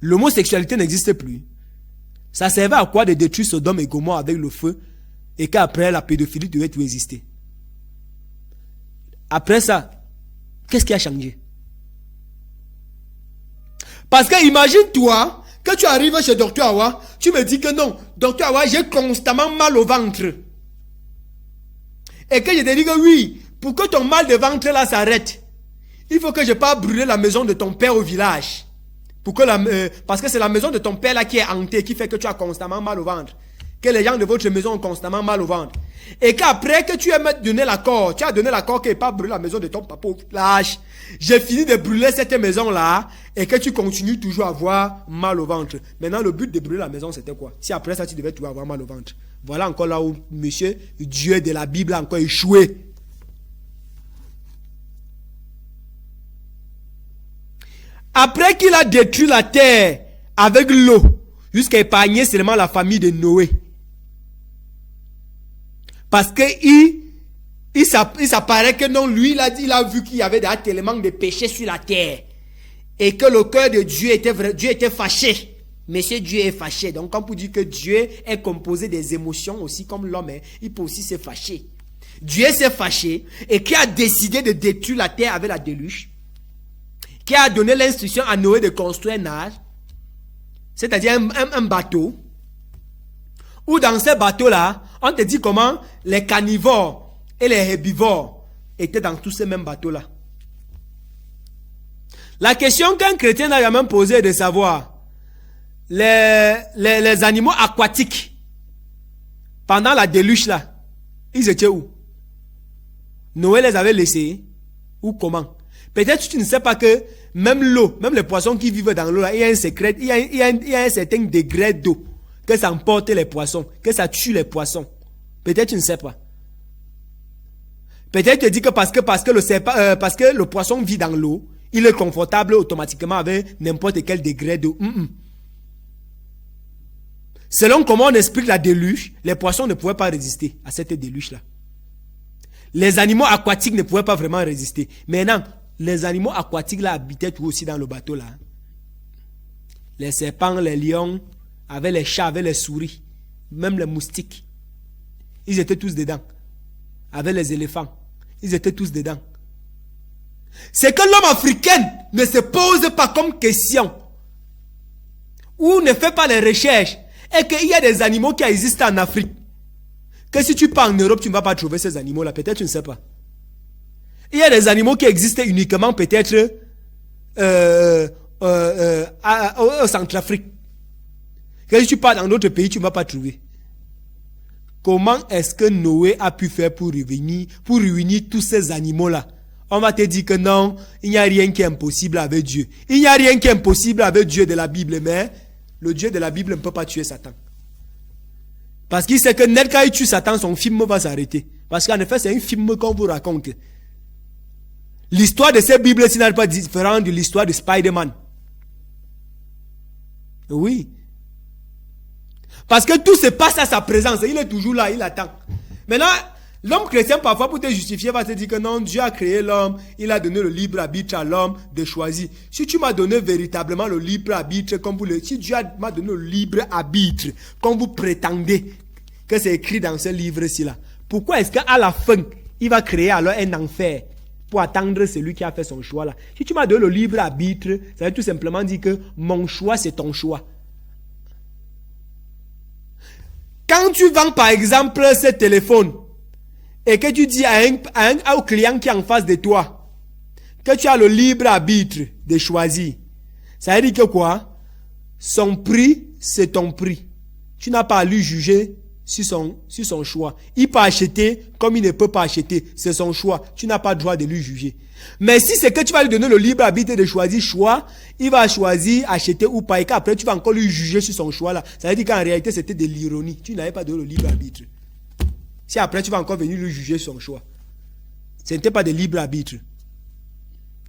L'homosexualité n'existe plus. Ça servait à quoi de détruire Sodome et Gomorrhe avec le feu et qu'après la pédophilie devait tout exister? Après ça, qu'est-ce qui a changé? Parce que imagine-toi que tu arrives chez Dr Awa, tu me dis que non, Dr Awa, j'ai constamment mal au ventre. Et que je te dis que oui, pour que ton mal de ventre là s'arrête, il faut que je parte brûler la maison de ton père au village. Parce que c'est la maison de ton père là qui est hantée, qui fait que tu as constamment mal au ventre. Que les gens de votre maison ont constamment mal au ventre. Et qu'après que tu aies donné l'accord, tu as donné l'accord qu'il n'y ait pas brûler la maison de ton papa au village. J'ai fini de brûler cette maison là et que tu continues toujours à avoir mal au ventre. Maintenant, le but de brûler la maison, c'était quoi? Si après ça, tu devais toujours avoir mal au ventre. Voilà encore là où monsieur Dieu de la Bible a encore échoué. Après qu'il a détruit la terre avec l'eau, jusqu'à épargner seulement la famille de Noé. Parce que il s'apparaît que non, lui, il a vu qu'il y avait tellement de péchés sur la terre. Et que le cœur de Dieu était fâché. Monsieur Dieu est fâché. Donc, quand on dit que Dieu est composé des émotions aussi comme l'homme, il peut aussi se fâcher. Dieu s'est fâché et qui a décidé de détruire la terre avec la déluge. Qui a donné l'instruction à Noé de construire un arche, c'est-à-dire un bateau, où dans ce bateau-là, on te dit comment les carnivores et les herbivores étaient dans tous ces mêmes bateaux-là. La question qu'un chrétien a jamais posée est de savoir, les animaux aquatiques, pendant la déluge là, ils étaient où? Noé les avait laissés, ou comment? Peut-être que tu ne sais pas que même l'eau, même les poissons qui vivent dans l'eau, là, il y a un secret, il y a un certain degré d'eau que ça emporte les poissons, que ça tue les poissons. Peut-être que tu ne sais pas. Peut-être que tu dis que parce que le poisson vit dans l'eau, il est confortable automatiquement avec n'importe quel degré d'eau. Selon comment on explique la déluge, les poissons ne pouvaient pas résister à cette déluge-là. Les animaux aquatiques ne pouvaient pas vraiment résister. Maintenant, les animaux aquatiques là habitaient tout aussi dans le bateau là. Les serpents, les lions, avec les chats, avec les souris, même les moustiques. Ils étaient tous dedans. Avec les éléphants, ils étaient tous dedans. C'est que l'homme africain ne se pose pas comme question, ou ne fait pas les recherches, et qu'il y a des animaux qui existent en Afrique, que si tu pars en Europe, tu ne vas pas trouver ces animaux-là. Peut-être tu ne sais pas. Il y a des animaux qui existent uniquement peut-être au Centrafrique. Que si tu pars dans d'autres pays, tu ne vas pas trouver. Comment est-ce que Noé a pu faire pour réunir tous ces animaux-là? On va te dire que non, il n'y a rien qui est impossible avec Dieu. Il n'y a rien qui est impossible avec Dieu de la Bible, mais le Dieu de la Bible ne peut pas tuer Satan. Parce qu'il sait que net quand il tue Satan, son film va s'arrêter. Parce qu'en effet, c'est un film qu'on vous raconte. L'histoire de cette Bible-ci n'est pas différente de l'histoire de Spider-Man. Oui. Parce que tout se passe à sa présence. Il est toujours là, il attend. Maintenant, l'homme chrétien, parfois, pour te justifier, va te dire que non, Dieu a créé l'homme, il a donné le libre arbitre à l'homme de choisir. Si tu m'as donné véritablement le libre arbitre, si Dieu m'a donné le libre arbitre, comme vous prétendez que c'est écrit dans ce livre-ci là, pourquoi est-ce qu'à la fin, il va créer alors un enfer pour attendre celui qui a fait son choix là? Si tu m'as donné le libre arbitre, ça veut tout simplement dire que mon choix, c'est ton choix. Quand tu vends par exemple ce téléphone et que tu dis au client qui est en face de toi que tu as le libre arbitre de choisir, ça veut dire que quoi? Son prix, c'est ton prix. Tu n'as pas à lui juger sur son choix. Il peut acheter comme il ne peut pas acheter. C'est son choix. Tu n'as pas le droit de lui juger. Mais si c'est que tu vas lui donner le libre arbitre de choisir choix, il va choisir acheter ou pas. Et qu'après tu vas encore lui juger sur son choix là. Ça veut dire qu'en réalité c'était de l'ironie. Tu n'avais pas donné le libre arbitre. Si après tu vas encore venir lui juger sur son choix. Ce n'était pas de libre arbitre.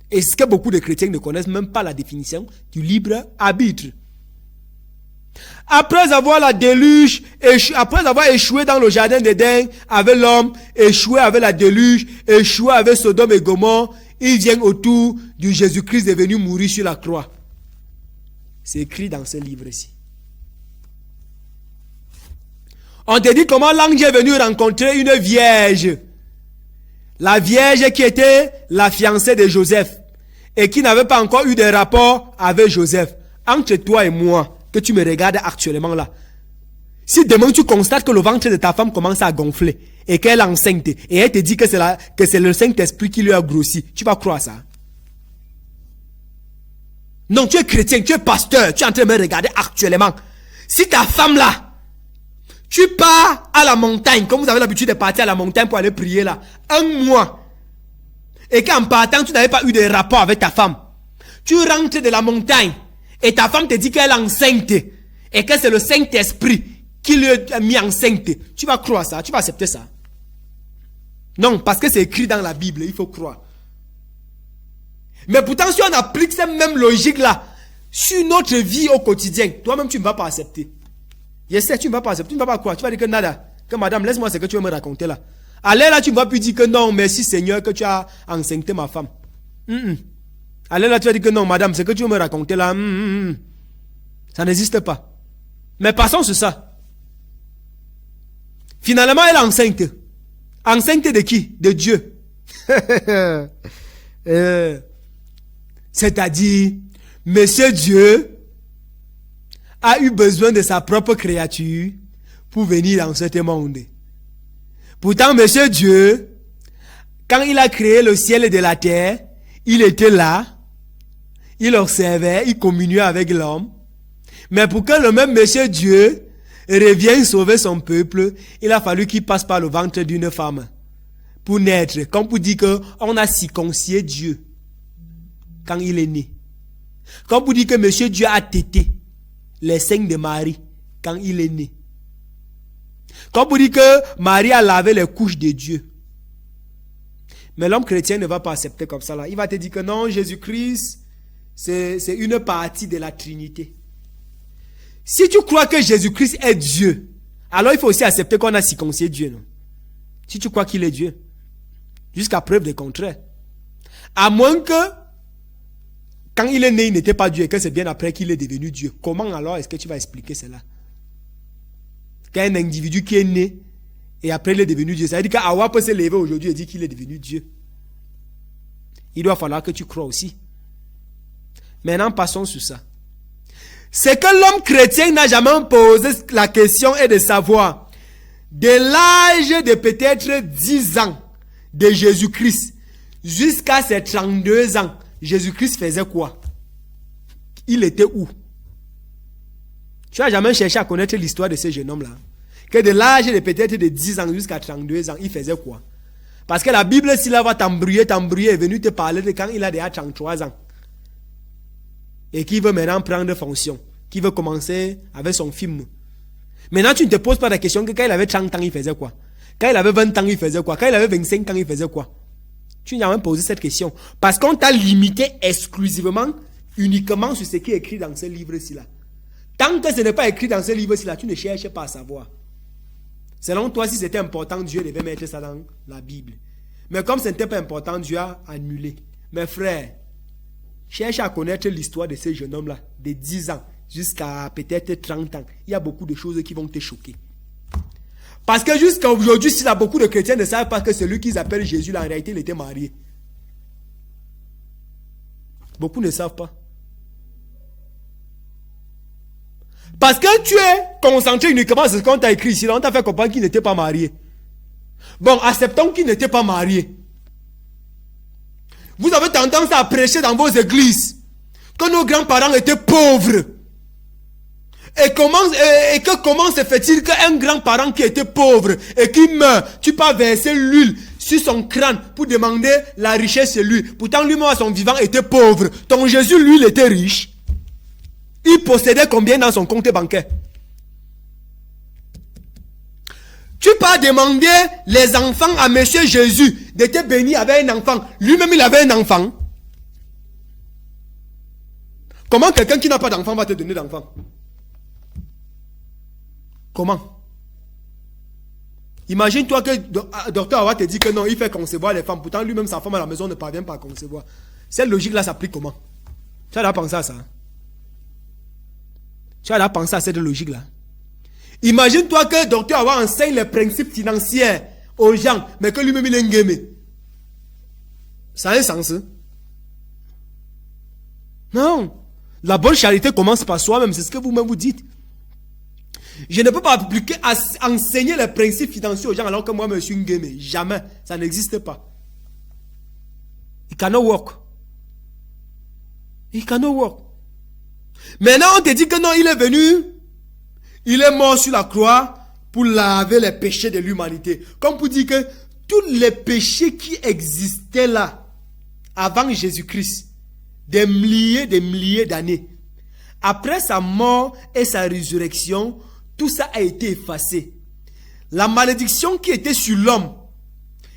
Et ce que beaucoup de chrétiens ne connaissent même pas la définition du libre arbitre. Après avoir après avoir échoué dans le jardin d'Éden avec l'homme, échoué avec la déluge, échoué avec Sodome et Gomorrhe, il vient autour du Jésus-Christ est venu mourir sur la croix. C'est écrit dans ce livre-ci. On te dit comment l'ange est venu rencontrer une vierge. La vierge qui était la fiancée de Joseph et qui n'avait pas encore eu de rapport avec Joseph. Entre toi et moi, que tu me regardes actuellement là. Si demain tu constates que le ventre de ta femme commence à gonfler et qu'elle est enceinte et elle te dit que c'est le Saint-Esprit qui lui a grossi, tu vas croire ça? Non, tu es chrétien, tu es pasteur, tu es en train de me regarder actuellement. Si ta femme là, tu pars à la montagne, comme vous avez l'habitude de partir à la montagne pour aller prier là, un mois, et qu'en partant tu n'avais pas eu de rapport avec ta femme, tu rentres de la montagne, et ta femme te dit qu'elle est enceinte et que c'est le Saint-Esprit qui lui a mis enceinte. Tu vas croire ça? Tu vas accepter ça? Non, parce que c'est écrit dans la Bible, il faut croire. Mais pourtant, si on applique cette même logique-là sur notre vie au quotidien, toi-même, tu ne vas pas accepter. Je sais, tu ne vas pas accepter, tu ne vas pas croire. Tu vas dire que nada, que madame, laisse-moi ce que tu veux me raconter là. Allez là, tu ne vas plus dire que non, merci Seigneur que tu as enceinté ma femme. Allez là, tu vas dire que non, madame, ce que tu veux me raconter là, ça n'existe pas. Mais passons sur ça. Finalement, elle est enceinte. Enceinte de qui? De Dieu. C'est-à-dire, Monsieur Dieu a eu besoin de sa propre créature pour venir dans ce monde. Pourtant, Monsieur Dieu, quand il a créé le ciel et de la terre, il était là. Il observait, il communiait avec l'homme. Mais pour que le même Monsieur Dieu revienne sauver son peuple, il a fallu qu'il passe par le ventre d'une femme pour naître. Comme pour dire qu'on a circoncisé Dieu quand il est né. Comme pour dire que Monsieur Dieu a tété les seins de Marie quand il est né. Comme pour dire que Marie a lavé les couches de Dieu. Mais l'homme chrétien ne va pas accepter comme ça là. Il va te dire que non, Jésus-Christ, c'est une partie de la Trinité. Si tu crois que Jésus-Christ est Dieu, alors il faut aussi accepter qu'on a circoncisé Dieu. Non? Si tu crois qu'il est Dieu. Jusqu'à preuve du contraire. À moins que, quand il est né, il n'était pas Dieu et que c'est bien après qu'il est devenu Dieu. Comment alors est-ce que tu vas expliquer cela? Qu'un individu qui est né et après il est devenu Dieu. Ça veut dire qu'Awa peut se lever aujourd'hui et dire qu'il est devenu Dieu. Il doit falloir que tu crois aussi. Maintenant, passons sur ça. C'est que l'homme chrétien n'a jamais posé la question est de savoir, de l'âge de peut-être 10 ans de Jésus-Christ jusqu'à ses 32 ans, Jésus-Christ faisait quoi? Il était où? Tu n'as jamais cherché à connaître l'histoire de ce jeune homme-là? Que de l'âge de peut-être de 10 ans jusqu'à 32 ans, il faisait quoi? Parce que la Bible, s'il va t'embrouiller, est venue te parler de quand il a déjà 33 ans. Et qui veut maintenant prendre fonction, qui veut commencer avec son film. Maintenant, tu ne te poses pas la question que quand il avait 30 ans, il faisait quoi? Quand il avait 20 ans, il faisait quoi? Quand il avait 25 ans, il faisait quoi? Tu n'as même posé cette question. Parce qu'on t'a limité exclusivement, uniquement sur ce qui est écrit dans ce livre-ci là. Tant que ce n'est pas écrit dans ce livre-ci là, tu ne cherches pas à savoir. Selon toi, si c'était important, Dieu devait mettre ça dans la Bible. Mais comme ce n'était pas important, Dieu a annulé. Mes frères, cherche à connaître l'histoire de ce jeune homme-là, de 10 ans jusqu'à peut-être 30 ans. Il y a beaucoup de choses qui vont te choquer. Parce que jusqu'à aujourd'hui, s'il y a beaucoup de chrétiens ne savent pas que celui qu'ils appellent Jésus, là, en réalité, il était marié. Beaucoup ne savent pas. Parce que tu es concentré uniquement sur ce qu'on t'a écrit ici. Là, on t'a fait comprendre qu'il n'était pas marié. Bon, acceptons qu'il n'était pas marié. Vous avez tendance à prêcher dans vos églises que nos grands-parents étaient pauvres. Et comment se fait-il qu'un grand-parent qui était pauvre et qui meurt, tu peux verser l'huile sur son crâne pour demander la richesse chez lui. Pourtant, lui-même à son vivant était pauvre. Ton Jésus, lui, il était riche. Il possédait combien dans son compte bancaire? Tu peux demander les enfants à Monsieur Jésus d'être béni avec un enfant. Lui-même, il avait un enfant. Comment quelqu'un qui n'a pas d'enfant va te donner d'enfant? Comment? Imagine-toi que docteur Awa te dit que non, il fait concevoir les femmes. Pourtant, lui-même, sa femme à la maison ne parvient pas à concevoir. Cette logique-là s'applique comment? Tu as déjà pensé à ça? Tu as déjà pensé à cette logique-là? Imagine-toi que docteur Awa enseigne les principes financiers aux gens, mais que lui-même, il est ngémé. Ça a un sens? Hein? Non. La bonne charité commence par soi-même. C'est ce que vous-même vous dites. Je ne peux pas appliquer, enseigner les principes financiers aux gens alors que moi je suis ngémé. Jamais. Ça n'existe pas. It cannot work. It cannot work. Maintenant, on te dit que non, il est venu, il est mort sur la croix pour laver les péchés de l'humanité. Comme pour dire que tous les péchés qui existaient là, avant Jésus-Christ, des milliers d'années, après sa mort et sa résurrection, tout ça a été effacé. La malédiction qui était sur l'homme,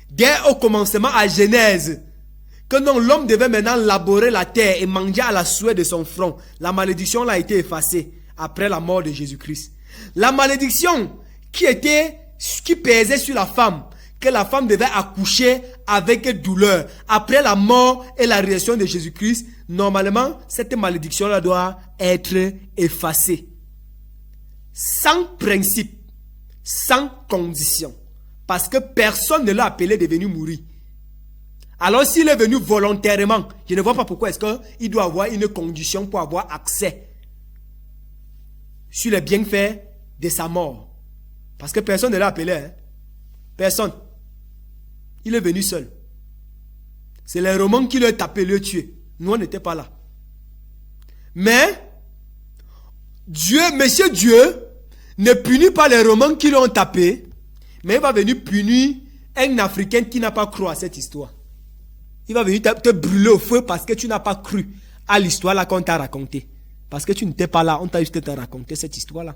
dès au commencement à Genèse, que non, l'homme devait maintenant laborer la terre et manger à la sueur de son front. La malédiction là a été effacée après la mort de Jésus-Christ. La malédiction qui pesait sur la femme, que la femme devait accoucher avec douleur. Après la mort et la résurrection de Jésus-Christ, normalement, cette malédiction là doit être effacée. Sans principe, sans condition. Parce que personne ne l'a appelé de venir mourir. Alors s'il est venu volontairement, je ne vois pas pourquoi est-ce qu'il doit avoir une condition pour avoir accès sur les bienfaits de sa mort. Parce que personne ne l'a appelé. Hein? Personne. Il est venu seul. C'est les Romains qui l'ont tapé, le tué. Nous, on n'était pas là. Mais, Monsieur Dieu, ne punit pas les Romains qui l'ont tapé, mais il va venir punir un Africain qui n'a pas cru à cette histoire. Il va venir te brûler au feu parce que tu n'as pas cru à l'histoire là qu'on t'a racontée. Parce que tu n'étais pas là, on t'a juste raconté cette histoire-là.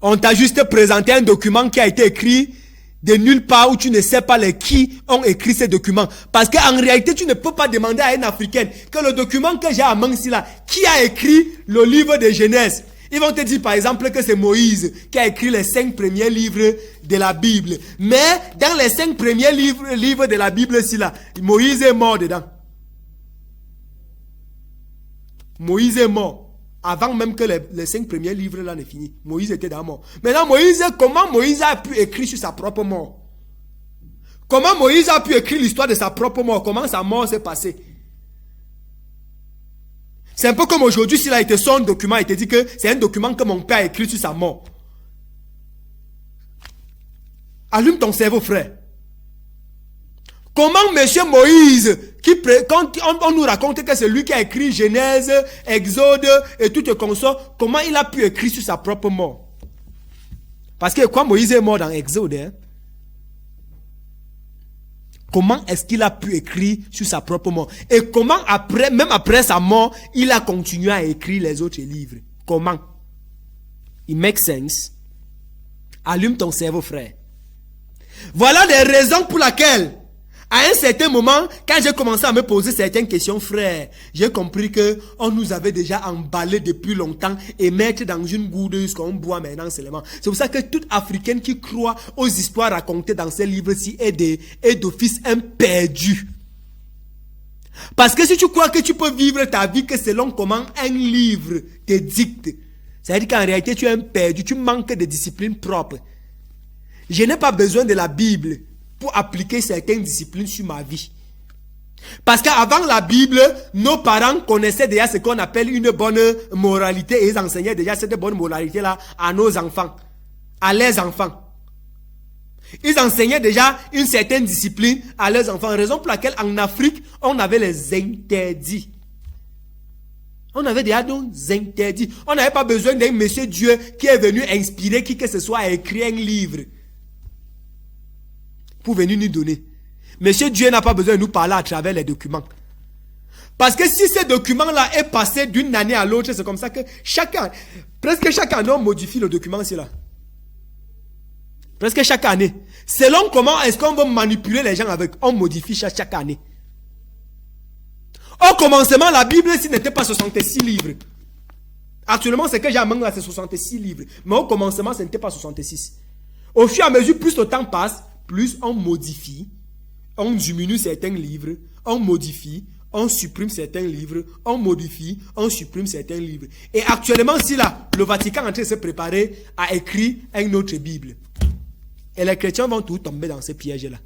On t'a juste présenté un document qui a été écrit de nulle part où tu ne sais pas qui ont écrit ces documents. Parce qu'en réalité, tu ne peux pas demander à un Africain que le document que j'ai à main ici là, qui a écrit le livre de Genèse. Ils vont te dire par exemple que c'est Moïse qui a écrit les 5 premiers livres de la Bible. Mais dans les 5 premiers livres de la Bible ici là, Moïse est mort dedans. Moïse est mort. Avant même que les 5 premiers livres là ne finissent. Moïse était dans mort. Maintenant comment Moïse a pu écrire sur sa propre mort? Comment Moïse a pu écrire l'histoire de sa propre mort? Comment sa mort s'est passée? C'est un peu comme aujourd'hui s'il a été son document et te dit que c'est un document que mon père a écrit sur sa mort. Allume ton cerveau, frère. Comment monsieur Moïse, quand on nous raconte que c'est lui qui a écrit Genèse, Exode et tout ce consort, comment il a pu écrire sur sa propre mort? Parce que quand Moïse est mort dans Exode, hein, comment est-ce qu'il a pu écrire sur sa propre mort? Et comment même après sa mort, il a continué à écrire les autres livres? Comment? It makes sense. Allume ton cerveau, frère. Voilà les raisons pour lesquelles, à un certain moment, quand j'ai commencé à me poser certaines questions, frère, j'ai compris que on nous avait déjà emballé depuis longtemps et mettre dans une gourdeuse qu'on boit maintenant seulement. C'est pour ça que toute Africaine qui croit aux histoires racontées dans ces livres-ci est d'office un perdu. Parce que si tu crois que tu peux vivre ta vie que selon comment un livre te dicte, ça veut dire qu'en réalité tu es un perdu, tu manques de discipline propre. Je n'ai pas besoin de la Bible pour appliquer certaines disciplines sur ma vie. Parce qu'avant la Bible, nos parents connaissaient déjà ce qu'on appelle une bonne moralité et ils enseignaient déjà cette bonne moralité-là à nos enfants, à leurs enfants. Ils enseignaient déjà une certaine discipline à leurs enfants, raison pour laquelle en Afrique, on avait les interdits. On avait déjà des interdits. On n'avait pas besoin d'un monsieur Dieu qui est venu inspirer qui que ce soit à écrire un livre pour venir nous donner. Monsieur Dieu n'a pas besoin de nous parler à travers les documents. Parce que si ce document-là est passé d'une année à l'autre, c'est comme ça que presque chaque année, on modifie le document ici là. Presque chaque année. Selon comment est-ce qu'on veut manipuler les gens avec, on modifie chaque année. Au commencement, la Bible ici n'était pas 66 livres. Actuellement, c'est que j'ai amené là, c'est 66 livres. Mais au commencement, ce n'était pas 66. Au fur et à mesure, plus le temps passe, plus on modifie, on diminue certains livres, on modifie, on supprime certains livres, on modifie, on supprime certains livres. Et actuellement, si là, le Vatican est en train de se préparer à écrire une autre Bible. Et les chrétiens vont tous tomber dans ces pièges-là.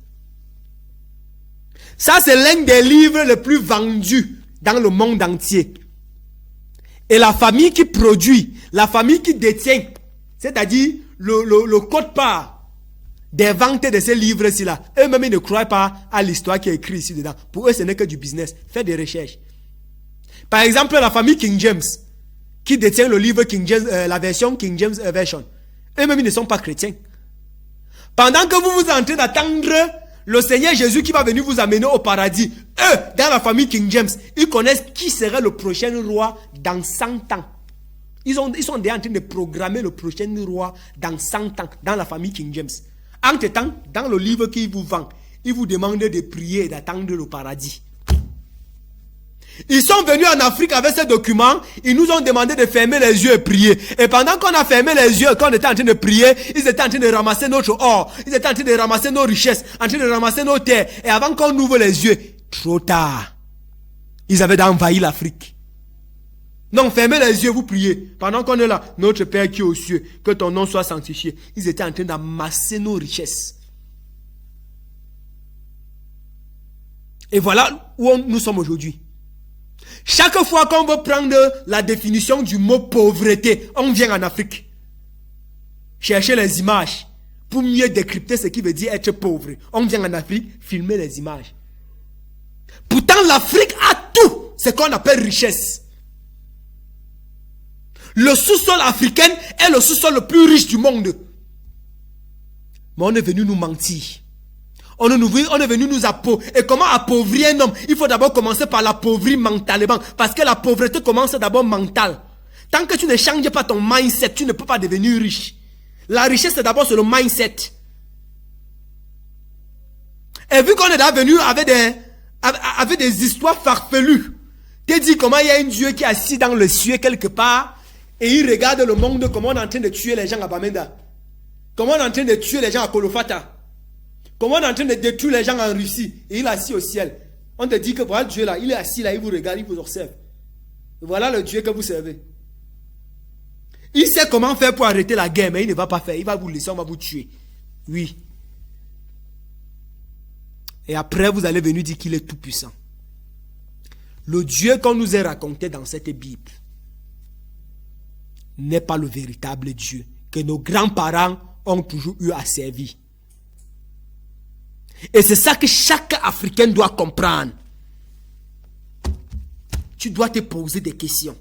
Ça, c'est l'un des livres les plus vendus dans le monde entier. Et la famille qui produit, la famille qui détient, c'est-à-dire le code-part des ventes de ces livres-ci là, eux-mêmes ils ne croient pas à l'histoire qui est écrite ici dedans. Pour eux, ce n'est que du business. Faites des recherches. Par exemple, la famille King James, qui détient le livre King James, la version King James Version, eux-mêmes ils ne sont pas chrétiens. Pendant que vous vous êtes en train d'attendre le Seigneur Jésus qui va venir vous amener au paradis, eux, dans la famille King James, ils connaissent qui serait le prochain roi dans 100 ans. Ils sont déjà en train de programmer le prochain roi dans 100 ans, dans la famille King James. Entre-temps, dans le livre qu'ils vous vendent, ils vous demandent de prier et d'attendre le paradis. Ils sont venus en Afrique avec ces documents, ils nous ont demandé de fermer les yeux et prier. Et pendant qu'on a fermé les yeux et qu'on était en train de prier, ils étaient en train de ramasser notre or, ils étaient en train de ramasser nos richesses, en train de ramasser nos terres. Et avant qu'on ouvre les yeux, trop tard, ils avaient envahi l'Afrique. Non, fermez les yeux, vous priez. Pendant qu'on est là, notre Père qui est aux cieux, que ton nom soit sanctifié. Ils étaient en train d'amasser nos richesses. Et voilà où nous sommes aujourd'hui. Chaque fois qu'on veut prendre la définition du mot pauvreté, on vient en Afrique. Chercher les images pour mieux décrypter ce qui veut dire être pauvre. On vient en Afrique filmer les images. Pourtant, l'Afrique a tout ce qu'on appelle richesse. Le sous-sol africain est le sous-sol le plus riche du monde. Mais on est venu nous mentir. On est venu nous appauvrir. Et comment appauvrir un homme? Il faut d'abord commencer par l'appauvrir mentalement. Parce que la pauvreté commence d'abord mentale. Tant que tu ne changes pas ton mindset, tu ne peux pas devenir riche. La richesse, c'est d'abord sur le mindset. Et vu qu'on est là venu avec des histoires farfelues, tu dis comment il y a un Dieu qui est assis dans le ciel quelque part, et il regarde le monde, comment on est en train de tuer les gens à Bamenda. Comment on est en train de tuer les gens à Kolofata. Comment on est en train de détruire les gens en Russie. Et il est assis au ciel. On te dit que voilà Dieu là, il est assis là, il vous regarde, il vous observe. Voilà le Dieu que vous servez. Il sait comment faire pour arrêter la guerre, mais il ne va pas faire. Il va vous laisser, on va vous tuer. Oui. Et après, vous allez venir dire qu'il est tout puissant. Le Dieu qu'on nous a raconté dans cette Bible n'est pas le véritable Dieu que nos grands-parents ont toujours eu à servir. Et c'est ça que chaque Africain doit comprendre. Tu dois te poser des questions.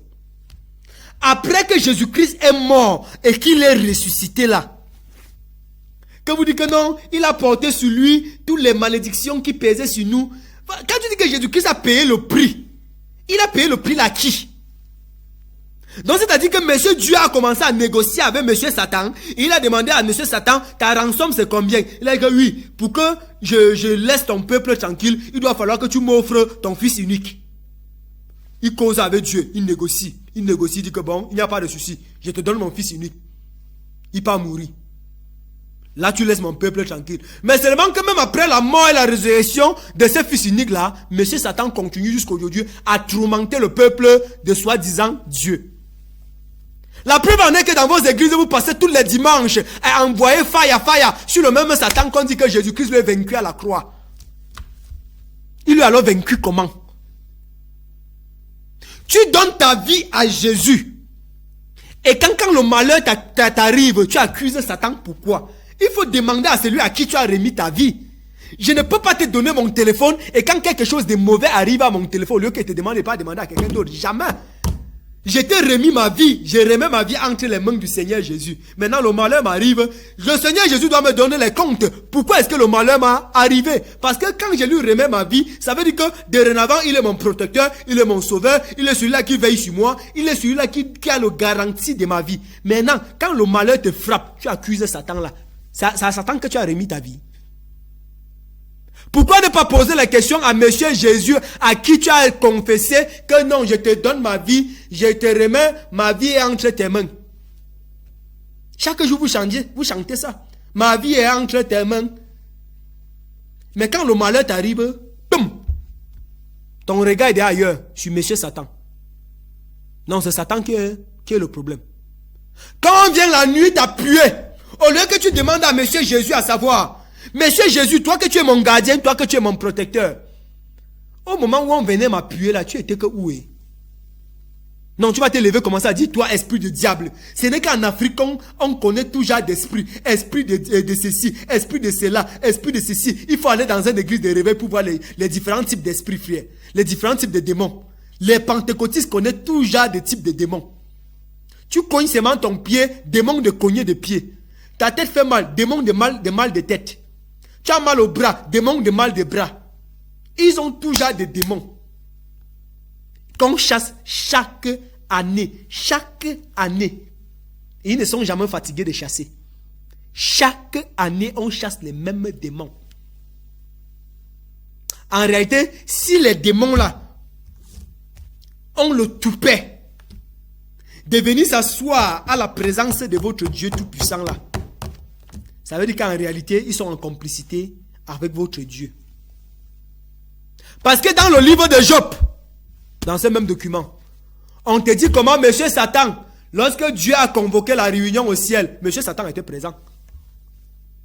Après que Jésus-Christ est mort et qu'il est ressuscité là, que vous dites que non, il a porté sur lui toutes les malédictions qui pesaient sur nous. Quand tu dis que Jésus-Christ a payé le prix, il a payé le prix à qui? Donc c'est-à-dire que monsieur Dieu a commencé à négocier avec monsieur Satan. Il a demandé à monsieur Satan, ta rançon c'est combien? Il a dit que oui, pour que je laisse ton peuple tranquille, il doit falloir que tu m'offres ton fils unique. Il cause avec Dieu, il négocie. Il dit que bon, il n'y a pas de souci, je te donne mon fils unique. Il part mourir. Là, tu laisses mon peuple tranquille. Mais seulement que même après la mort et la résurrection de ce fils unique-là, monsieur Satan continue jusqu'aujourd'hui à tourmenter le peuple de soi-disant Dieu. La preuve en est que dans vos églises, vous passez tous les dimanches à envoyer fire sur le même Satan qu'on dit que Jésus-Christ lui est vaincu à la croix. Il lui a alors vaincu comment? Tu donnes ta vie à Jésus. Et quand le malheur t'arrive, tu accuses Satan. Pourquoi? Il faut demander à celui à qui tu as remis ta vie. Je ne peux pas te donner mon téléphone et quand quelque chose de mauvais arrive à mon téléphone, au lieu que tu te demandes pas demander à quelqu'un d'autre. Jamais. Je t'ai remis ma vie. Je remets ma vie entre les mains du Seigneur Jésus. Maintenant, le malheur m'arrive. Le Seigneur Jésus doit me donner les comptes. Pourquoi est-ce que le malheur m'a arrivé? Parce que quand je lui remets ma vie, ça veut dire que dorénavant, il est mon protecteur, il est mon sauveur, il est celui-là qui veille sur moi, il est celui-là qui a le garantie de ma vie. Maintenant, quand le malheur te frappe, tu accuses Satan là. C'est à Satan que tu as remis ta vie. Pourquoi ne pas poser la question à monsieur Jésus à qui tu as confessé que non, je te donne ma vie, je te remets ma vie est entre tes mains. Chaque jour vous chantez ça. Ma vie est entre tes mains. Mais quand le malheur t'arrive, boum, ton regard est ailleurs sur monsieur Satan. Non, c'est Satan qui est le problème. Quand on vient la nuit t'appuyer, au lieu que tu demandes à monsieur Jésus à savoir, monsieur Jésus, toi que tu es mon gardien, toi que tu es mon protecteur. Au moment où on venait m'appuyer là, tu étais que où est? Non, tu vas te lever, commencer à dire, toi, esprit de diable. Ce n'est qu'en Afrique, on connaît tout genre d'esprit. Esprit de ceci, esprit de cela, esprit de ceci. Il faut aller dans une église de réveil pour voir les différents types d'esprits, frère. Les différents types de démons. Les pentecôtistes connaissent tout genre de types de démons. Tu cognes seulement ton pied, démon de cogner de pied. Ta tête fait mal, démon de mal de tête. Tu as mal au bras, démon de mal de bras. Ils ont tout genre de démons qu'on chasse chaque année. Chaque année. Et ils ne sont jamais fatigués de chasser. Chaque année, on chasse les mêmes démons. En réalité, si les démons là ont le toupet de venir s'asseoir à la présence de votre Dieu tout-puissant là, ça veut dire qu'en réalité, ils sont en complicité avec votre Dieu. Parce que dans le livre de Job, dans ce même document, on te dit comment monsieur Satan, lorsque Dieu a convoqué la réunion au ciel, monsieur Satan était présent.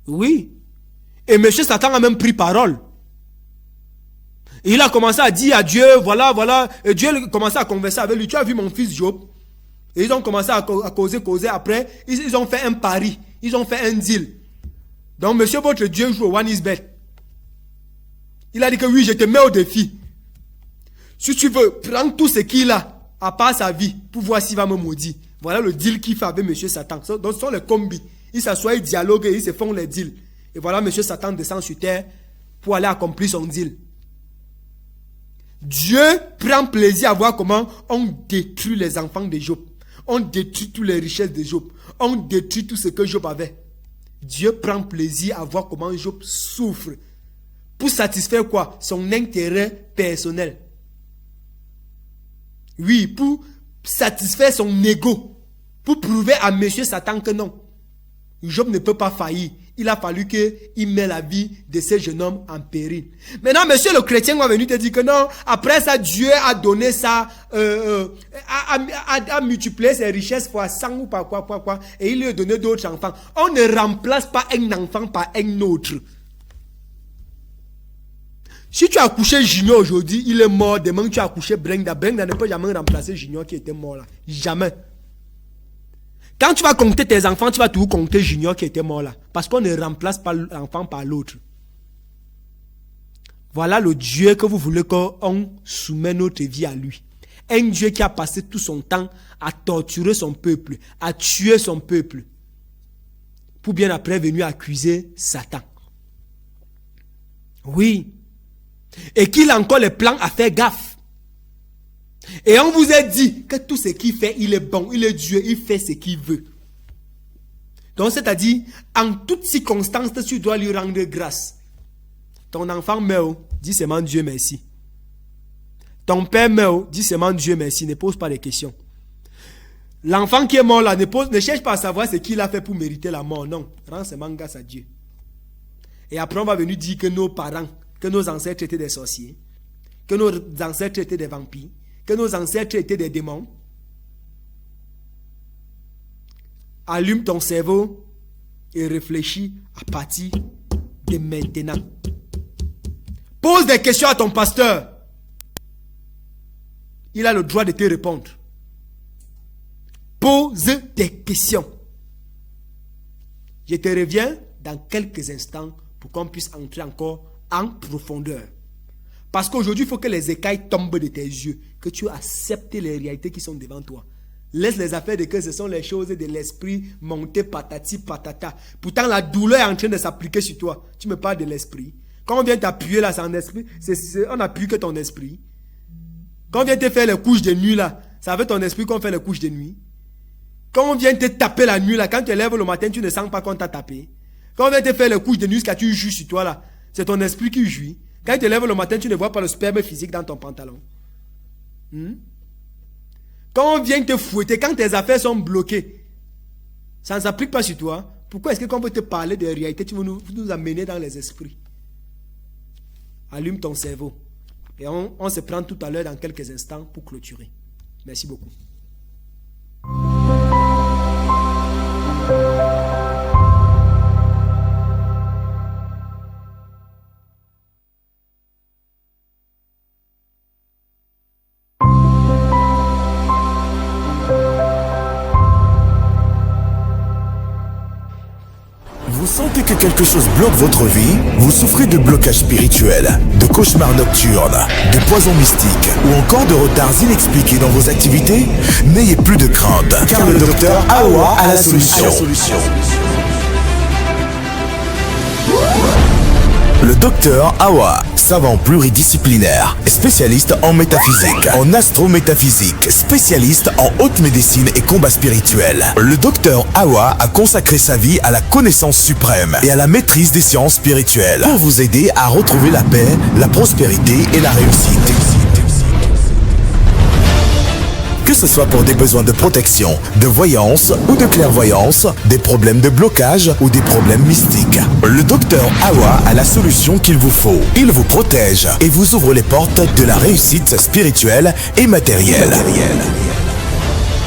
Oui. Et monsieur Satan a même pris parole. Et il a commencé à dire à Dieu, voilà. Et Dieu a commencé à converser avec lui. Tu as vu mon fils Job? Et ils ont commencé à causer. Après, ils ont fait un pari. Ils ont fait un deal. Donc, monsieur, votre Dieu joue au one is bet. Il a dit que oui, je te mets au défi. Si tu veux, prends tout ce qu'il a, à part sa vie, pour voir s'il va me maudire. Voilà le deal qu'il fait avec monsieur Satan. Donc, ce sont les combis. Ils s'assoient, ils dialoguent et ils se font les deals. Et voilà, monsieur Satan descend sur terre pour aller accomplir son deal. Dieu prend plaisir à voir comment on détruit les enfants de Job. On détruit toutes les richesses de Job. On détruit tout ce que Job avait. Dieu prend plaisir à voir comment Job souffre. Pour satisfaire quoi? Son intérêt personnel. Oui, pour satisfaire son ego. Pour prouver à monsieur Satan que non. Job ne peut pas faillir. Il a fallu qu'il mette la vie de ce jeune homme en péril. Maintenant, monsieur le chrétien va venir te dire que non, après ça, Dieu a donné ça, a multiplié ses richesses fois 100 ou par quoi, et il lui a donné d'autres enfants. On ne remplace pas un enfant par un autre. Si tu as accouché Junior aujourd'hui, il est mort. Demain, tu as accouché Brenda. Brenda ne peut jamais remplacer Junior qui était mort là. Jamais. Quand tu vas compter tes enfants, tu vas toujours compter Junior qui était mort là. Parce qu'on ne remplace pas l'enfant par l'autre. Voilà le Dieu que vous voulez qu'on soumette notre vie à lui. Un Dieu qui a passé tout son temps à torturer son peuple, à tuer son peuple. Pour bien après venir accuser Satan. Oui. Et qu'il a encore les plans à faire gaffe. Et on vous a dit que tout ce qu'il fait, il est bon, il est Dieu, il fait ce qu'il veut. Donc, c'est-à-dire, en toutes circonstances, tu dois lui rendre grâce. Ton enfant meurt, dis seulement Dieu merci. Ton père meurt, dis seulement Dieu merci, ne pose pas de questions. L'enfant qui est mort là, ne cherche pas à savoir ce qu'il a fait pour mériter la mort, non. Rends seulement grâce à Dieu. Et après, on va venir dire que nos parents, que nos ancêtres étaient des sorciers, que nos ancêtres étaient des vampires, que nos ancêtres étaient des démons. Allume ton cerveau et réfléchis à partir de maintenant. Pose des questions à ton pasteur. Il a le droit de te répondre. Pose des questions. Je te reviens dans quelques instants pour qu'on puisse entrer encore en profondeur. Parce qu'aujourd'hui, il faut que les écailles tombent de tes yeux, que tu acceptes les réalités qui sont devant toi. Laisse les affaires de que ce sont les choses de l'esprit monter patati patata. Pourtant, la douleur est en train de s'appliquer sur toi. Tu me parles de l'esprit. Quand on vient t'appuyer là, c'est en esprit. On n'appuie que ton esprit. Quand on vient te faire les couches de nuit là, c'est avec ton esprit qu'on fait les couches de nuit. Quand on vient te taper la nuit là, quand tu te lèves le matin, tu ne sens pas qu'on t'a tapé. Quand on vient te faire les couches de nuit, ce que tu jouis sur toi là, c'est ton esprit qui jouit. Quand tu te lèves le matin, tu ne vois pas le sperme physique dans ton pantalon. Quand on vient te fouetter, quand tes affaires sont bloquées, ça ne s'applique pas sur toi. Pourquoi est-ce que quand on veut te parler de réalité, tu veux nous amener dans les esprits? Allume ton cerveau. Et on se prend tout à l'heure dans quelques instants pour clôturer. Merci beaucoup. Vous sentez que quelque chose bloque votre vie? Vous souffrez de blocage spirituel, de cauchemars nocturnes, de poisons mystiques ou encore de retards inexpliqués dans vos activités? N'ayez plus de crainte, car le docteur Awa a la solution. Le docteur Awa, savant pluridisciplinaire, spécialiste en métaphysique, en astrométaphysique, spécialiste en haute médecine et combat spirituel. Le docteur Awa a consacré sa vie à la connaissance suprême et à la maîtrise des sciences spirituelles pour vous aider à retrouver la paix, la prospérité et la réussite. Que ce soit pour des besoins de protection, de voyance ou de clairvoyance, des problèmes de blocage ou des problèmes mystiques, le docteur Awa a la solution qu'il vous faut. Il vous protège et vous ouvre les portes de la réussite spirituelle et matérielle.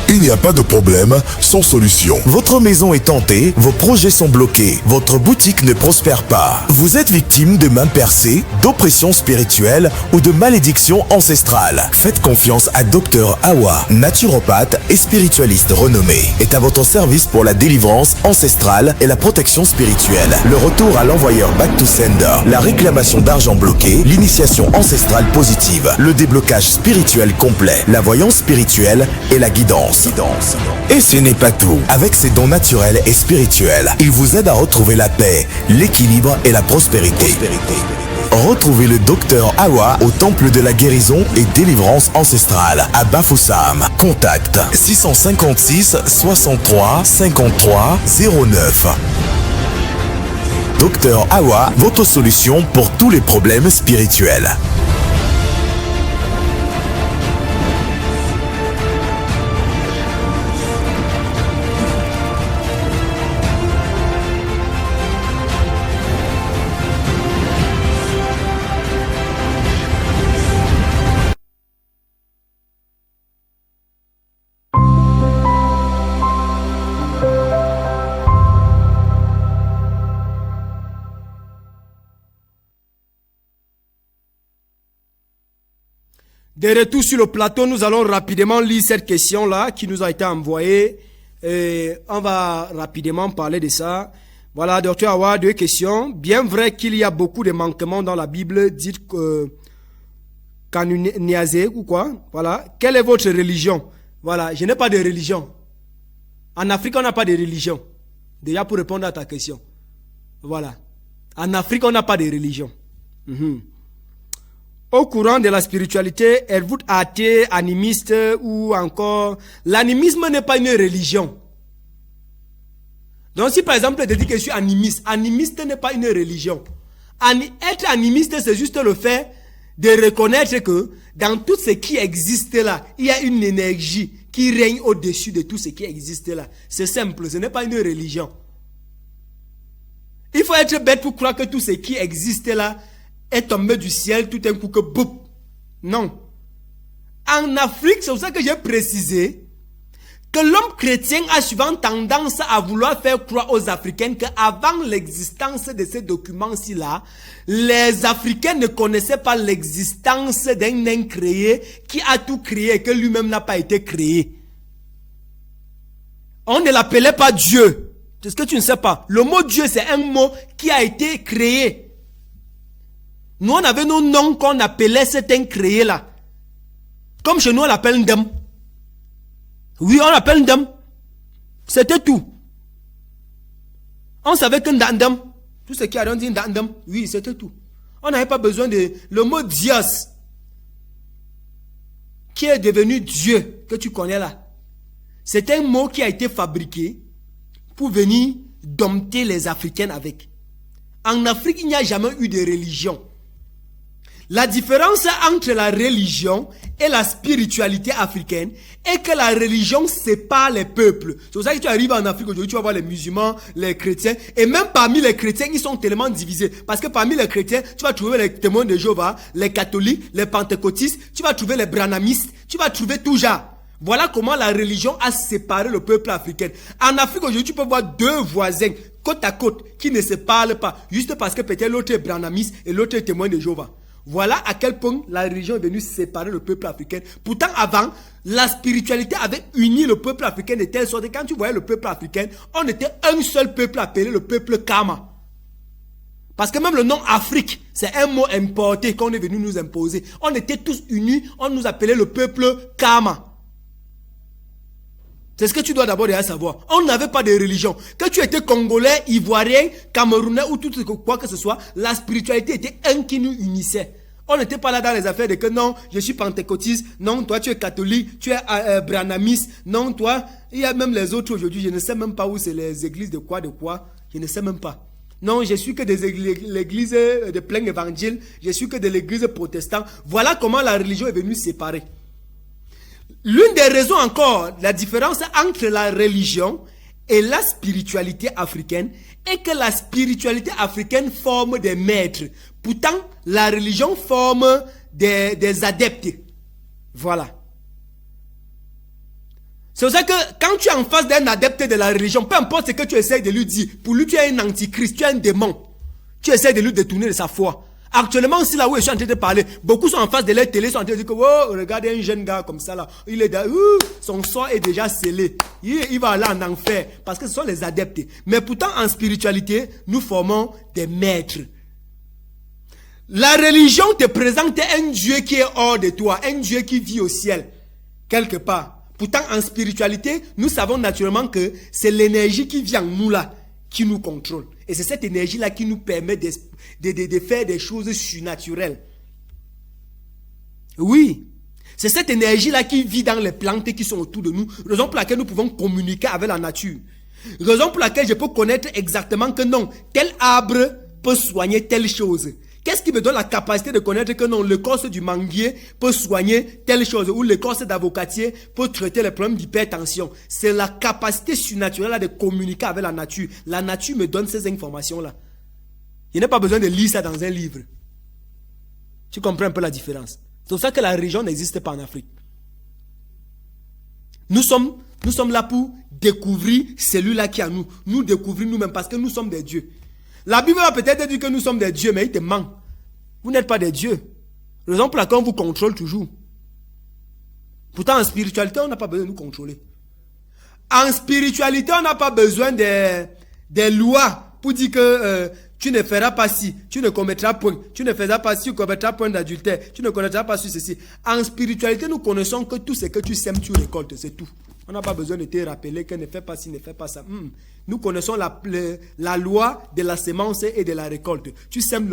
Il n'y a pas de problème sans solution. Votre maison est tentée, vos projets sont bloqués, votre boutique ne prospère pas. Vous êtes victime de mains percées, d'oppression spirituelle ou de malédiction ancestrale. Faites confiance à Dr Awa, naturopathe et spiritualiste renommé. Est à votre service pour la délivrance ancestrale et la protection spirituelle. Le retour à l'envoyeur back to sender, la réclamation d'argent bloqué, l'initiation ancestrale positive, le déblocage spirituel complet, la voyance spirituelle et la guidance. Et ce n'est pas tout. Avec ses dons naturels et spirituels, il vous aide à retrouver la paix, l'équilibre et la prospérité. Retrouvez le docteur Awa au temple de la guérison et délivrance ancestrale à Bafoussam. Contact 656 63 53 09. Docteur Awa, votre solution pour tous les problèmes spirituels. De retour sur le plateau, nous allons rapidement lire cette question-là qui nous a été envoyée. Et on va rapidement parler de ça. Voilà, docteur Awa, deux questions. Bien vrai qu'il y a beaucoup de manquements dans la Bible, dites canoniasés ou quoi. Voilà. Quelle est votre religion? Voilà, je n'ai pas de religion. En Afrique, on n'a pas de religion. Déjà pour répondre à ta question. Voilà. En Afrique, on n'a pas de religion. Au courant de la spiritualité, elle vous athée, animiste ou encore... L'animisme n'est pas une religion. Donc si par exemple je dis que je suis animiste, animiste n'est pas une religion. Être animiste, c'est juste le fait de reconnaître que dans tout ce qui existe là, il y a une énergie qui règne au-dessus de tout ce qui existe là. C'est simple, ce n'est pas une religion. Il faut être bête pour croire que tout ce qui existe là est tombé du ciel tout d'un coup que boum. Non. En Afrique, c'est pour ça que j'ai précisé que l'homme chrétien a souvent tendance à vouloir faire croire aux Africains qu'avant l'existence de ces documents-ci là, les Africains ne connaissaient pas l'existence d'un incréé qui a tout créé et que lui-même n'a pas été créé. On ne l'appelait pas Dieu. C'est ce que tu ne sais pas. Le mot Dieu, c'est un mot qui a été créé. Nous, on avait nos noms qu'on appelait cet incréé là. Comme chez nous, on l'appelle Ndem. Oui, on l'appelle Ndem. C'était tout. On savait que Ndandem, tout ce qui a dit Ndandem, oui, c'était tout. On n'avait pas besoin de... Le mot Dios, qui est devenu Dieu, que tu connais là, c'est un mot qui a été fabriqué pour venir dompter les Africains avec. En Afrique, il n'y a jamais eu de religion. La différence entre la religion et la spiritualité africaine est que la religion sépare les peuples. C'est pour ça que tu arrives en Afrique aujourd'hui, tu vas voir les musulmans, les chrétiens. Et même parmi les chrétiens, ils sont tellement divisés. Parce que parmi les chrétiens, tu vas trouver les témoins de Jéhovah, les catholiques, les pentecôtistes, tu vas trouver les branhamistes, tu vas trouver tout genre. Voilà comment la religion a séparé le peuple africain. En Afrique aujourd'hui, tu peux voir deux voisins côte à côte qui ne se parlent pas. Juste parce que peut-être l'autre est branhamiste et l'autre est témoin de Jéhovah. Voilà à quel point la religion est venue séparer le peuple africain. Pourtant, avant, la spiritualité avait uni le peuple africain de telle sorte que quand tu voyais le peuple africain, on était un seul peuple appelé le peuple Kama. Parce que même le nom Afrique, c'est un mot importé qu'on est venu nous imposer. On était tous unis, on nous appelait le peuple Kama. C'est ce que tu dois d'abord déjà savoir. On n'avait pas de religion. Que tu étais congolais, ivoirien, camerounais ou tout quoi que ce soit, la spiritualité était un qui nous unissait. On n'était pas là dans les affaires de que non, je suis pentecôtiste, non, toi tu es catholique, tu es branhamiste, non, toi, il y a même les autres aujourd'hui, je ne sais même pas où c'est les églises de quoi, je ne sais même pas. Non, je suis que des églises de plein évangile, je suis que de l'église protestante. Voilà comment la religion est venue séparer. L'une des raisons encore, la différence entre la religion et la spiritualité africaine est que la spiritualité africaine forme des maîtres. Pourtant, la religion forme des adeptes. Voilà. C'est pour ça que quand tu es en face d'un adepte de la religion, peu importe ce que tu essaies de lui dire, pour lui tu es un antichrist, tu es un démon. Tu essaies de lui détourner de sa foi. Actuellement, aussi là où je suis en train de parler, beaucoup sont en face de leur télé, sont en train de dire que, oh, regardez un jeune gars comme ça là, il est son sort est déjà scellé, il va aller en enfer, parce que ce sont les adeptes. Mais pourtant, en spiritualité, nous formons des maîtres. La religion te présente un Dieu qui est hors de toi, un Dieu qui vit au ciel, quelque part. Pourtant, en spiritualité, nous savons naturellement que c'est l'énergie qui vient en nous là, qui nous contrôle. Et c'est cette énergie-là qui nous permet de faire des choses surnaturelles. Oui. C'est cette énergie-là qui vit dans les plantes qui sont autour de nous. Raison pour laquelle nous pouvons communiquer avec la nature. Raison pour laquelle je peux connaître exactement que non, tel arbre peut soigner telle chose. Qu'est-ce qui me donne la capacité de connaître que non, l'écorce du manguier peut soigner telle chose ou l'écorce d'avocatier peut traiter les problèmes d'hypertension. C'est la capacité surnaturelle de communiquer avec la nature. La nature me donne ces informations-là. Il n'y a pas besoin de lire ça dans un livre. Tu comprends un peu la différence. C'est pour ça que la religion n'existe pas en Afrique. Nous sommes là pour découvrir celui-là qui est en nous. Nous découvrir nous-mêmes parce que nous sommes des dieux. La Bible va peut-être dire que nous sommes des dieux, mais il te ment. Vous n'êtes pas des dieux. Raison pour laquelle on vous contrôle toujours. Pourtant, en spiritualité, on n'a pas besoin de nous contrôler. En spiritualité, on n'a pas besoin des lois pour dire que tu ne feras pas ci, tu ne commettras point, tu ne feras pas ci, tu commettras point d'adultère, tu ne commettras pas sur ceci. En spiritualité, nous connaissons que tout ce que tu sèmes, tu récoltes, c'est tout. On n'a pas besoin de te rappeler que ne fais pas ci, ne fais pas ça. Nous connaissons la loi de la semence et de la récolte. Tu sèmes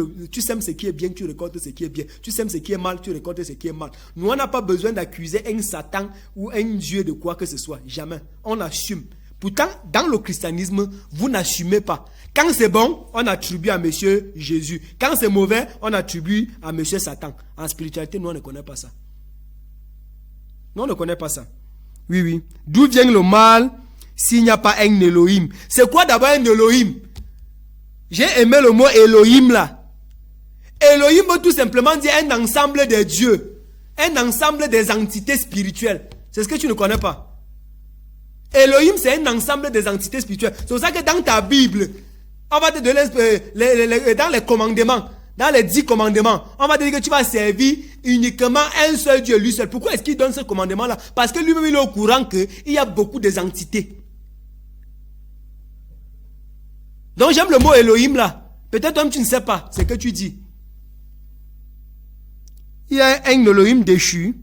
ce qui est bien, tu récoltes ce qui est bien. Tu sèmes ce qui est mal, tu récoltes ce qui est mal. Nous, on n'a pas besoin d'accuser un Satan ou un Dieu de quoi que ce soit. Jamais. On assume. Pourtant, dans le christianisme, vous n'assumez pas. Quand c'est bon, on attribue à Monsieur Jésus. Quand c'est mauvais, on attribue à Monsieur Satan. En spiritualité, nous, on ne connaît pas ça. Nous, on ne connaît pas ça. Oui, oui. D'où vient le mal s'il n'y a pas un Elohim? C'est quoi d'abord un Elohim? J'ai aimé le mot Elohim là. Elohim veut tout simplement dire un ensemble de dieux. Un ensemble des entités spirituelles. C'est ce que tu ne connais pas. Elohim, c'est un ensemble des entités spirituelles. C'est pour ça que dans ta Bible, on va te donner dans les commandements, dans les 10 commandements, on va te dire que tu vas servir uniquement un seul Dieu, lui seul. Pourquoi est-ce qu'il donne ce commandement-là? Parce que lui-même, il est au courant qu'il y a beaucoup des entités. Donc j'aime le mot Elohim là. Peut-être même tu ne sais pas ce que tu dis. Il y a un Elohim déchu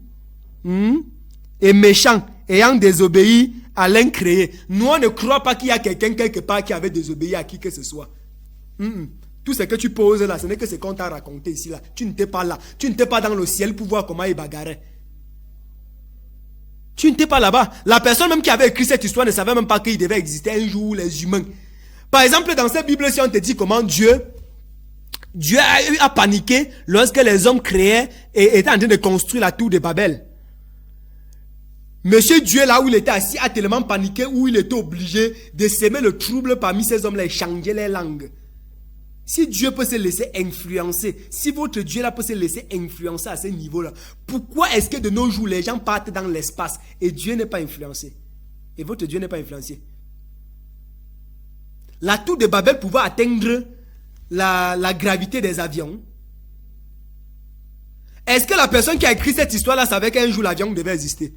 et méchant, ayant désobéi à l'incréé. Nous, on ne croit pas qu'il y a quelqu'un quelque part qui avait désobéi à qui que ce soit. Tout ce que tu poses là, ce n'est que ce qu'on t'a raconté ici là. Tu n'étais pas là. Tu n'étais pas dans le ciel pour voir comment il bagarrait. Tu n'étais pas là-bas. La personne même qui avait écrit cette histoire ne savait même pas qu'il devait exister un jour les humains. Par exemple, dans cette Bible, si on te dit comment Dieu a paniqué lorsque les hommes créaient et étaient en train de construire la tour de Babel. Monsieur Dieu, là où il était assis, a tellement paniqué où il était obligé de s'aimer le trouble parmi ces hommes-là et changer les langues. Si Dieu peut se laisser influencer, si votre Dieu là peut se laisser influencer à ce niveau-là, pourquoi est-ce que de nos jours les gens partent dans l'espace et Dieu n'est pas influencé? Et votre Dieu n'est pas influencé? La tour de Babel pouvait atteindre la gravité des avions. Est-ce que la personne qui a écrit cette histoire-là savait qu'un jour l'avion devait exister?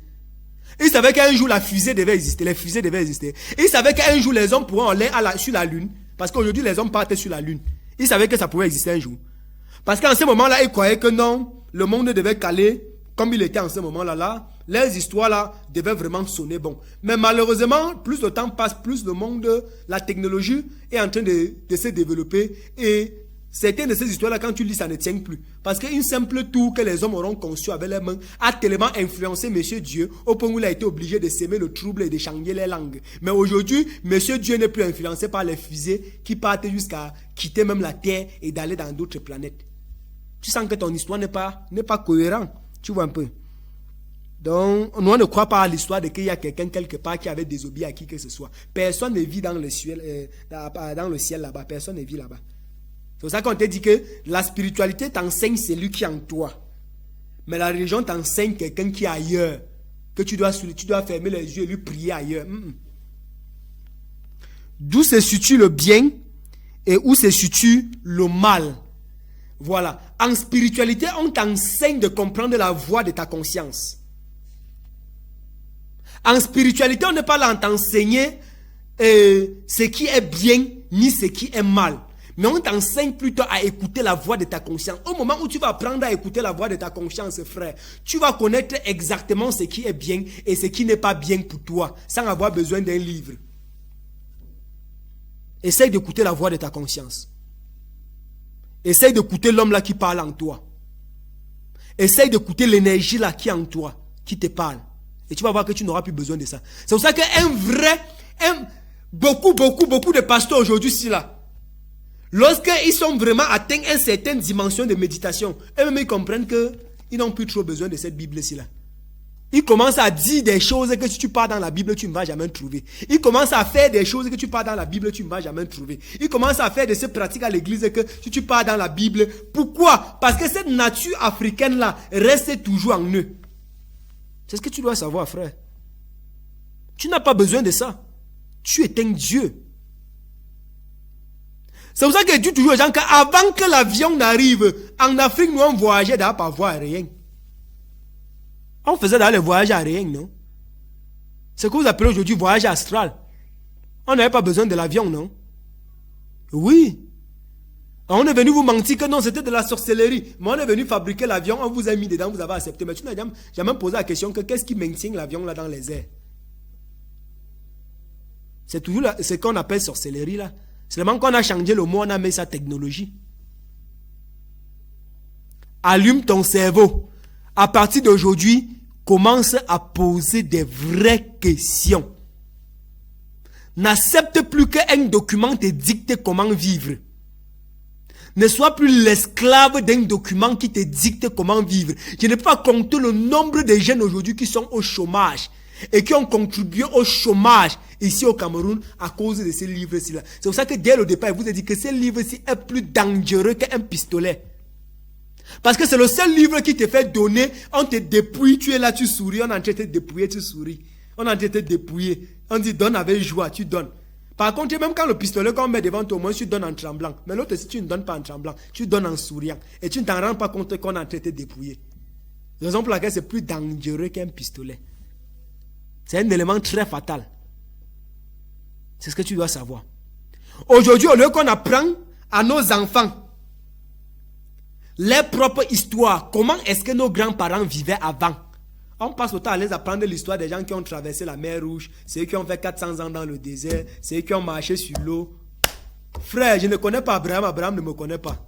Il savait qu'un jour la fusée devait exister, les fusées devaient exister. Il savait qu'un jour les hommes pourront aller sur la lune, parce qu'aujourd'hui les hommes partent sur la lune. Il savait que ça pouvait exister un jour. Parce qu'en ce moment-là, il croyait que non, le monde devait caler comme il était en ce moment-là. Les histoires-là devaient vraiment sonner bon. Mais malheureusement, plus le temps passe, plus le monde, la technologie est en train de se développer. Et certaines de ces histoires-là, quand tu lis, ça ne tient plus. Parce qu'une simple tour que les hommes auront conçue avec les mains a tellement influencé Monsieur Dieu au point où il a été obligé de s'aimer le trouble et de changer les langues. Mais aujourd'hui, Monsieur Dieu n'est plus influencé par les fusées qui partent jusqu'à quitter même la Terre et d'aller dans d'autres planètes. Tu sens que ton histoire n'est pas cohérente. Tu vois un peu. Donc, nous on ne croit pas à l'histoire de qu'il y a quelqu'un quelque part qui avait désobéi à qui que ce soit. Personne ne vit dans le ciel là-bas. Personne ne vit là-bas. C'est pour ça qu'on te dit que la spiritualité t'enseigne celui qui est en toi. Mais la religion t'enseigne quelqu'un qui est ailleurs. Que tu dois fermer les yeux et lui prier ailleurs. D'où se situe le bien et où se situe le mal. Voilà. En spiritualité, on t'enseigne de comprendre la voix de ta conscience. En spiritualité, on n'est pas là à t'enseigner ce qui est bien ni ce qui est mal. Mais on t'enseigne plutôt à écouter la voix de ta conscience. Au moment où tu vas apprendre à écouter la voix de ta conscience, frère, tu vas connaître exactement ce qui est bien et ce qui n'est pas bien pour toi, sans avoir besoin d'un livre. Essaye d'écouter la voix de ta conscience. Essaye d'écouter l'homme là qui parle en toi. Essaye d'écouter l'énergie là qui est en toi, qui te parle. Et tu vas voir que tu n'auras plus besoin de ça. C'est pour ça beaucoup de pasteurs aujourd'hui, lorsqu'ils sont vraiment atteints à une certaine dimension de méditation, eux-mêmes ils comprennent qu'ils n'ont plus trop besoin de cette Bible-ci là. Ils commencent à dire des choses que si tu pars dans la Bible, tu ne vas jamais trouver. Ils commencent à faire des choses que tu pars dans la Bible, tu ne vas jamais trouver. Ils commencent à faire de ces pratiques à l'église que si tu pars dans la Bible, pourquoi? Parce que cette nature africaine-là reste toujours en eux. C'est ce que tu dois savoir, frère. Tu n'as pas besoin de ça. Tu es un Dieu. C'est pour ça que je dis toujours aux gens qu'avant que l'avion n'arrive, en Afrique, nous on voyageait d'ailleurs par voie aérienne. On faisait d'ailleurs les voyages aériens, non? C'est ce que vous appelez aujourd'hui voyage astral. On n'avait pas besoin de l'avion, non? Oui. On est venu vous mentir que non, c'était de la sorcellerie. Mais on est venu fabriquer l'avion, on vous a mis dedans, vous avez accepté. Mais tu n'as jamais posé la question que qu'est-ce qui maintient l'avion là dans les airs? C'est toujours ce qu'on appelle sorcellerie là. Seulement qu'on a changé le mot, on a mis sa technologie. Allume ton cerveau. À partir d'aujourd'hui, commence à poser des vraies questions. N'accepte plus qu'un document te dicte comment vivre. Ne sois plus l'esclave d'un document qui te dicte comment vivre. Je n'ai pas compté le nombre de jeunes aujourd'hui qui sont au chômage et qui ont contribué au chômage ici au Cameroun à cause de ces livres-ci. C'est pour ça que dès le départ, je vous ai dit que ces livres-ci est plus dangereux qu'un pistolet. Parce que c'est le seul livre qui te fait donner, on te dépouille, tu es là, tu souris, on est en train de te dépouiller, tu souris. On est en train de te dépouiller. On dit donne avec joie, tu donnes. Par contre, même quand le pistolet qu'on met devant toi, au moins tu donnes en tremblant. Mais l'autre, si tu ne donnes pas en tremblant, tu donnes en souriant. Et tu ne t'en rends pas compte qu'on est en train de te dépouiller. Raison pour laquelle c'est plus dangereux qu'un pistolet. C'est un élément très fatal. C'est ce que tu dois savoir. Aujourd'hui, au lieu qu'on apprend à nos enfants leur propre histoire, comment est-ce que nos grands-parents vivaient avant, on passe le temps à les apprendre l'histoire des gens qui ont traversé la mer Rouge, ceux qui ont fait 400 ans dans le désert, ceux qui ont marché sur l'eau. Frère, je ne connais pas Abraham, Abraham ne me connaît pas.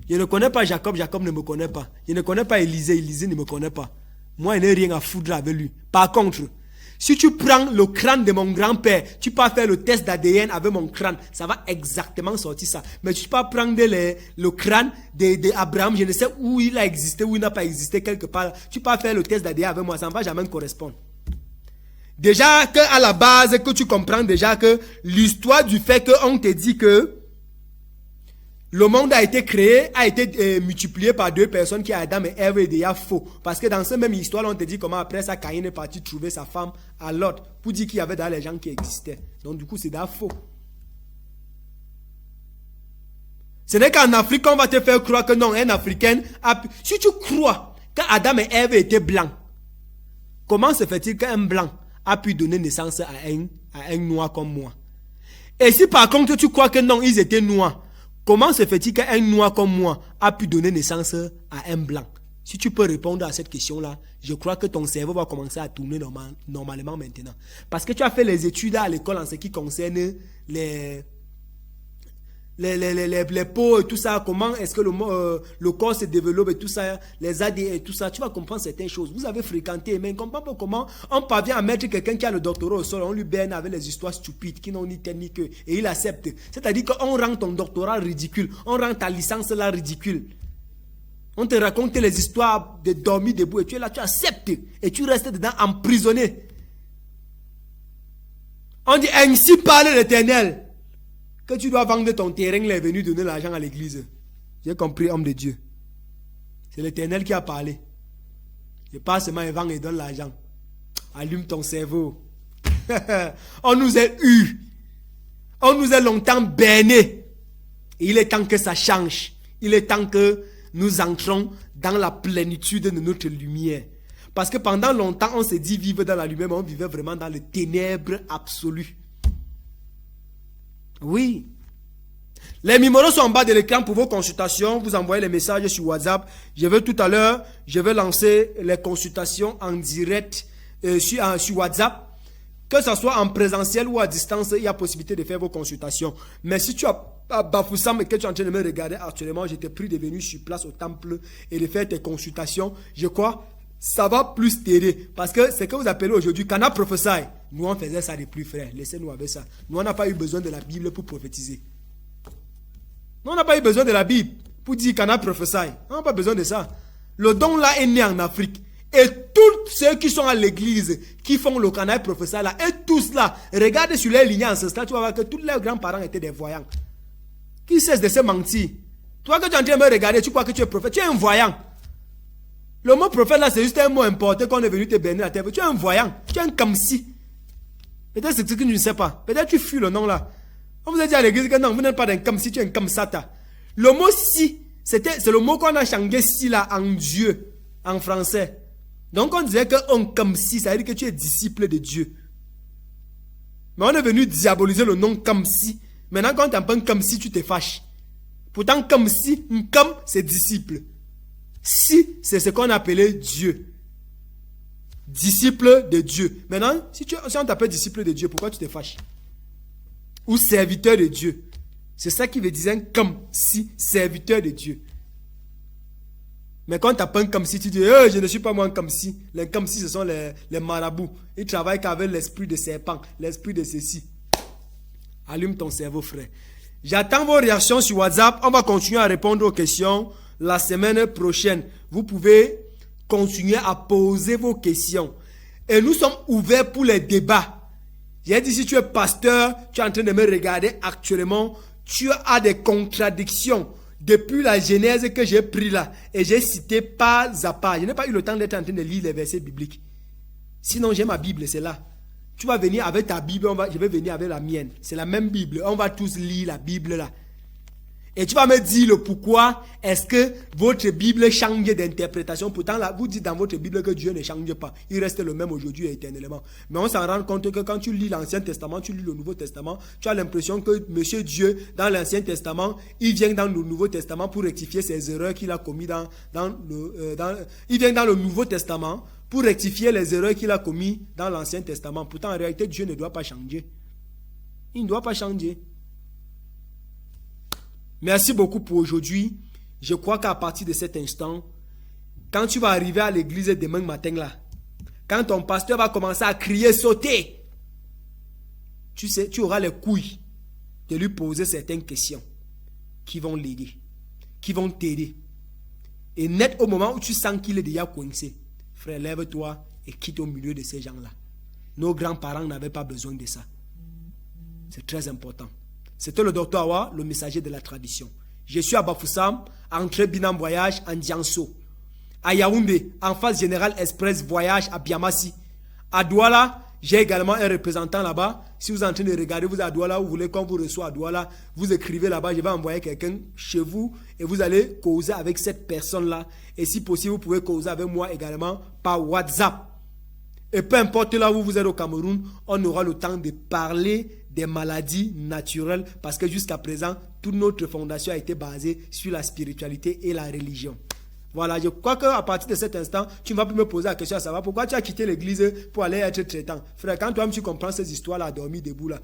Je ne connais pas Jacob, Jacob ne me connaît pas. Je ne connais pas Élisée, Élisée ne me connaît pas. Moi, je n'ai rien à foutre avec lui. Par contre, si tu prends le crâne de mon grand-père, tu peux faire le test d'ADN avec mon crâne, ça va exactement sortir ça. Mais tu peux prendre le crâne d'Abraham, je ne sais où il a existé, où il n'a pas existé, quelque part. Tu peux faire le test d'ADN avec moi, ça ne va jamais correspondre. Déjà qu'à la base, que tu comprends déjà que l'histoire du fait qu'on te dit que le monde a été créé, a été multiplié par deux personnes qui est Adam et Ève est déjà faux. Parce que dans cette même histoire, on te dit comment après ça, Caïn est parti trouver sa femme à Lot pour dire qu'il y avait dans les gens qui existaient. Donc du coup, c'est déjà faux. Ce n'est qu'en Afrique qu'on va te faire croire que non, un Africain a... Si tu crois qu'Adam et Ève étaient blancs, comment se fait-il qu'un blanc a pu donner naissance à un noir comme moi? Et si par contre tu crois que non, ils étaient noirs, comment se fait-il qu'un noir comme moi a pu donner naissance à un blanc? Si tu peux répondre à cette question-là, je crois que ton cerveau va commencer à tourner normalement maintenant. Parce que tu as fait les études à l'école en ce qui concerne les peaux et tout ça, comment est-ce que le corps se développe et tout ça, les ADN et tout ça, tu vas comprendre certaines choses. Vous avez fréquenté, mais on ne comprend pas comment on parvient à mettre quelqu'un qui a le doctorat au sol, on lui berne avec les histoires stupides qui n'ont ni tête ni queue, et il accepte. C'est-à-dire qu'on rend ton doctorat ridicule, on rend ta licence là ridicule. On te raconte les histoires de dormir debout et tu es là, tu acceptes et tu restes dedans emprisonné. On dit ainsi parle l'Éternel. Que tu dois vendre ton terrain, il est venu donner l'argent à l'église. J'ai compris, homme de Dieu. C'est l'Éternel qui a parlé. Je pas seulement il vend et donne l'argent. Allume ton cerveau. On nous a eu. On nous a longtemps bernés. Et il est temps que ça change. Il est temps que nous entrons dans la plénitude de notre lumière. Parce que pendant longtemps, on s'est dit vivre dans la lumière, mais on vivait vraiment dans les ténèbres absolues. Oui. Les numéros sont en bas de l'écran pour vos consultations. Vous envoyez les messages sur WhatsApp. Tout à l'heure, je vais lancer les consultations en direct sur WhatsApp. Que ce soit en présentiel ou à distance, il y a possibilité de faire vos consultations. Mais si tu as Bafoussam et que tu es en train de me regarder actuellement, je t'ai pris de venir sur place au temple et de faire tes consultations. Je crois ça va plus t'aider. Parce que c'est que vous appelez aujourd'hui Cana Prophesy. Nous, on faisait ça depuis, frère. Laissez-nous avec ça. Nous, on n'a pas eu besoin de la Bible pour prophétiser. Nous, on n'a pas eu besoin de la Bible pour dire Cana Prophesy. On n'a pas besoin de ça. Le don là est né en Afrique. Et tous ceux qui sont à l'église, qui font le Cana Prophesy là, et tous là, regarde sur les lignes ancestrales, tu vas voir que tous leurs grands-parents étaient des voyants. Qui cesse de se mentir? Toi que tu es en train de me regarder, tu crois que tu es prophète, tu es un voyant. Le mot prophète là, c'est juste un mot importé qu'on est venu te bénir la terre. Tu es un voyant, tu es un kamsi. Peut-être c'est ce que tu ne sais pas. Peut-être tu fuis le nom là. On vous a dit à l'église que non, vous n'êtes pas d'un kamsi, tu es un kamsata. Le mot si, c'est le mot qu'on a changé si là en Dieu, en français. Donc on disait que un kamsi, ça veut dire que tu es disciple de Dieu. Mais on est venu diaboliser le nom kamsi. Maintenant quand tu entends kamsi, tu te fâches. Pourtant kamsi, kam c'est disciple. Si, c'est ce qu'on appelait Dieu. Disciple de Dieu. Maintenant, si on t'appelle disciple de Dieu, pourquoi tu te fâches? ou serviteur de Dieu. C'est ça qui veut dire un comme si, serviteur de Dieu. Mais quand tu appelles un comme si, tu dis, je ne suis pas moi un comme si. Les comme si, ce sont les marabouts. Ils travaillent qu'avec l'esprit de serpent, l'esprit de ceci. Allume ton cerveau, frère. J'attends vos réactions sur WhatsApp. On va continuer à répondre aux questions la semaine prochaine. Vous pouvez continuer à poser vos questions. Et nous sommes ouverts pour les débats. J'ai dit, si tu es pasteur, tu es en train de me regarder actuellement, tu as des contradictions depuis la Genèse que j'ai pris là. Et j'ai cité pas à pas. Je n'ai pas eu le temps d'être en train de lire les versets bibliques. Sinon, j'ai ma Bible, c'est là. Tu vas venir avec ta Bible, je vais venir avec la mienne. C'est la même Bible. On va tous lire la Bible là. Et tu vas me dire le pourquoi est-ce que votre Bible change d'interprétation. Pourtant, là, vous dites dans votre Bible que Dieu ne change pas. Il reste le même aujourd'hui et éternellement. Mais on s'en rend compte que quand tu lis l'Ancien Testament, tu lis le Nouveau Testament, tu as l'impression que Monsieur Dieu, dans l'Ancien Testament, il vient dans le Nouveau Testament pour rectifier ses erreurs qu'il a commises il vient dans le Nouveau Testament pour rectifier les erreurs qu'il a commises dans l'Ancien Testament. Pourtant, en réalité, Dieu ne doit pas changer. Il ne doit pas changer. Merci beaucoup pour aujourd'hui. Je crois qu'à partir de cet instant, quand tu vas arriver à l'église demain matin là, quand ton pasteur va commencer à crier, sauter, tu sais, tu auras les couilles de lui poser certaines questions qui vont l'aider, qui vont t'aider. Et net au moment où tu sens qu'il est déjà coincé, frère, lève-toi et quitte au milieu de ces gens-là. Nos grands-parents n'avaient pas besoin de ça. C'est très important. C'était le docteur Awa, le messager de la tradition. Je suis à Bafoussam, entrée Binam Voyage en Dianso. À Yaoundé, en face Général Express Voyage à Biamassi. À Douala, j'ai également un représentant là-bas. Si vous êtes en train de regarder, vous êtes à Douala, vous voulez qu'on vous reçoit à Douala, vous écrivez là-bas, je vais envoyer quelqu'un chez vous et vous allez causer avec cette personne-là. Et si possible, vous pouvez causer avec moi également par WhatsApp. Et peu importe là où vous êtes au Cameroun, on aura le temps de parler des maladies naturelles parce que jusqu'à présent, toute notre fondation a été basée sur la spiritualité et la religion. Voilà, je crois qu'à partir de cet instant, tu ne vas plus me poser la question à savoir pourquoi tu as quitté l'église pour aller être traitant. Frère, quand toi-même tu comprends ces histoires-là, à dormir debout là,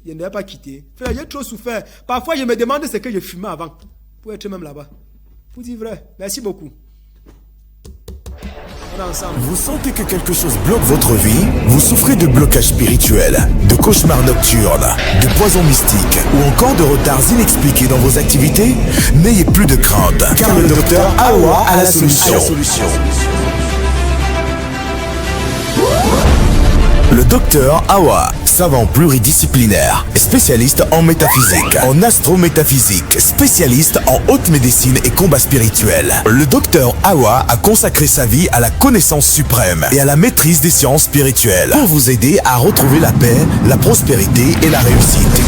je ne vais pas quitter. Frère, j'ai trop souffert. Parfois, je me demande ce que je fumais avant pour être même là-bas. Pour dire vrai, merci beaucoup. Vous sentez que quelque chose bloque votre vie? Vous souffrez de blocage spirituel, de cauchemars nocturnes, de poisons mystiques ou encore de retards inexpliqués dans vos activités? N'ayez plus de crainte, car le docteur Awa a la solution. Le docteur Awa, savant pluridisciplinaire, spécialiste en métaphysique, en astrométaphysique, spécialiste en haute médecine et combat spirituel. Le docteur Awa a consacré sa vie à la connaissance suprême et à la maîtrise des sciences spirituelles pour vous aider à retrouver la paix, la prospérité et la réussite.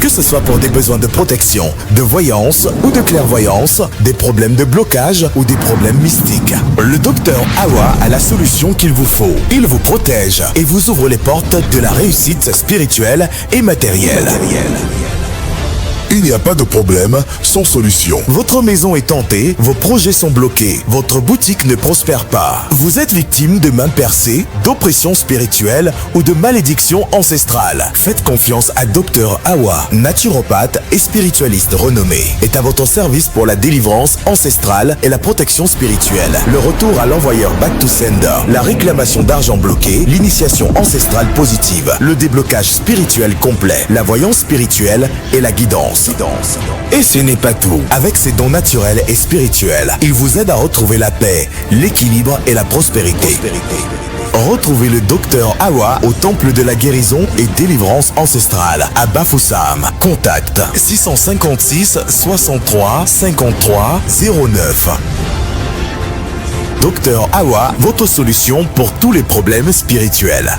Que ce soit pour des besoins de protection, de voyance ou de clairvoyance, des problèmes de blocage ou des problèmes mystiques, le docteur Awa a la solution qu'il vous faut. Il vous protège et vous ouvre les portes de la réussite spirituelle et matérielle. Il n'y a pas de problème sans solution. Votre maison est tentée, vos projets sont bloqués, votre boutique ne prospère pas. Vous êtes victime de mains percées, d'oppression spirituelle ou de malédictions ancestrales. Faites confiance à Dr Awa, naturopathe et spiritualiste renommé. Est à votre service pour la délivrance ancestrale et la protection spirituelle. Le retour à l'envoyeur back to sender, la réclamation d'argent bloqué, l'initiation ancestrale positive, le déblocage spirituel complet, la voyance spirituelle et la guidance. Et ce n'est pas tout. Avec ses dons naturels et spirituels, il vous aide à retrouver la paix, l'équilibre et la prospérité. Retrouvez le docteur Awa au temple de la guérison et délivrance ancestrale à Bafoussam. Contact 656 63 53 09. Docteur Awa, votre solution pour tous les problèmes spirituels.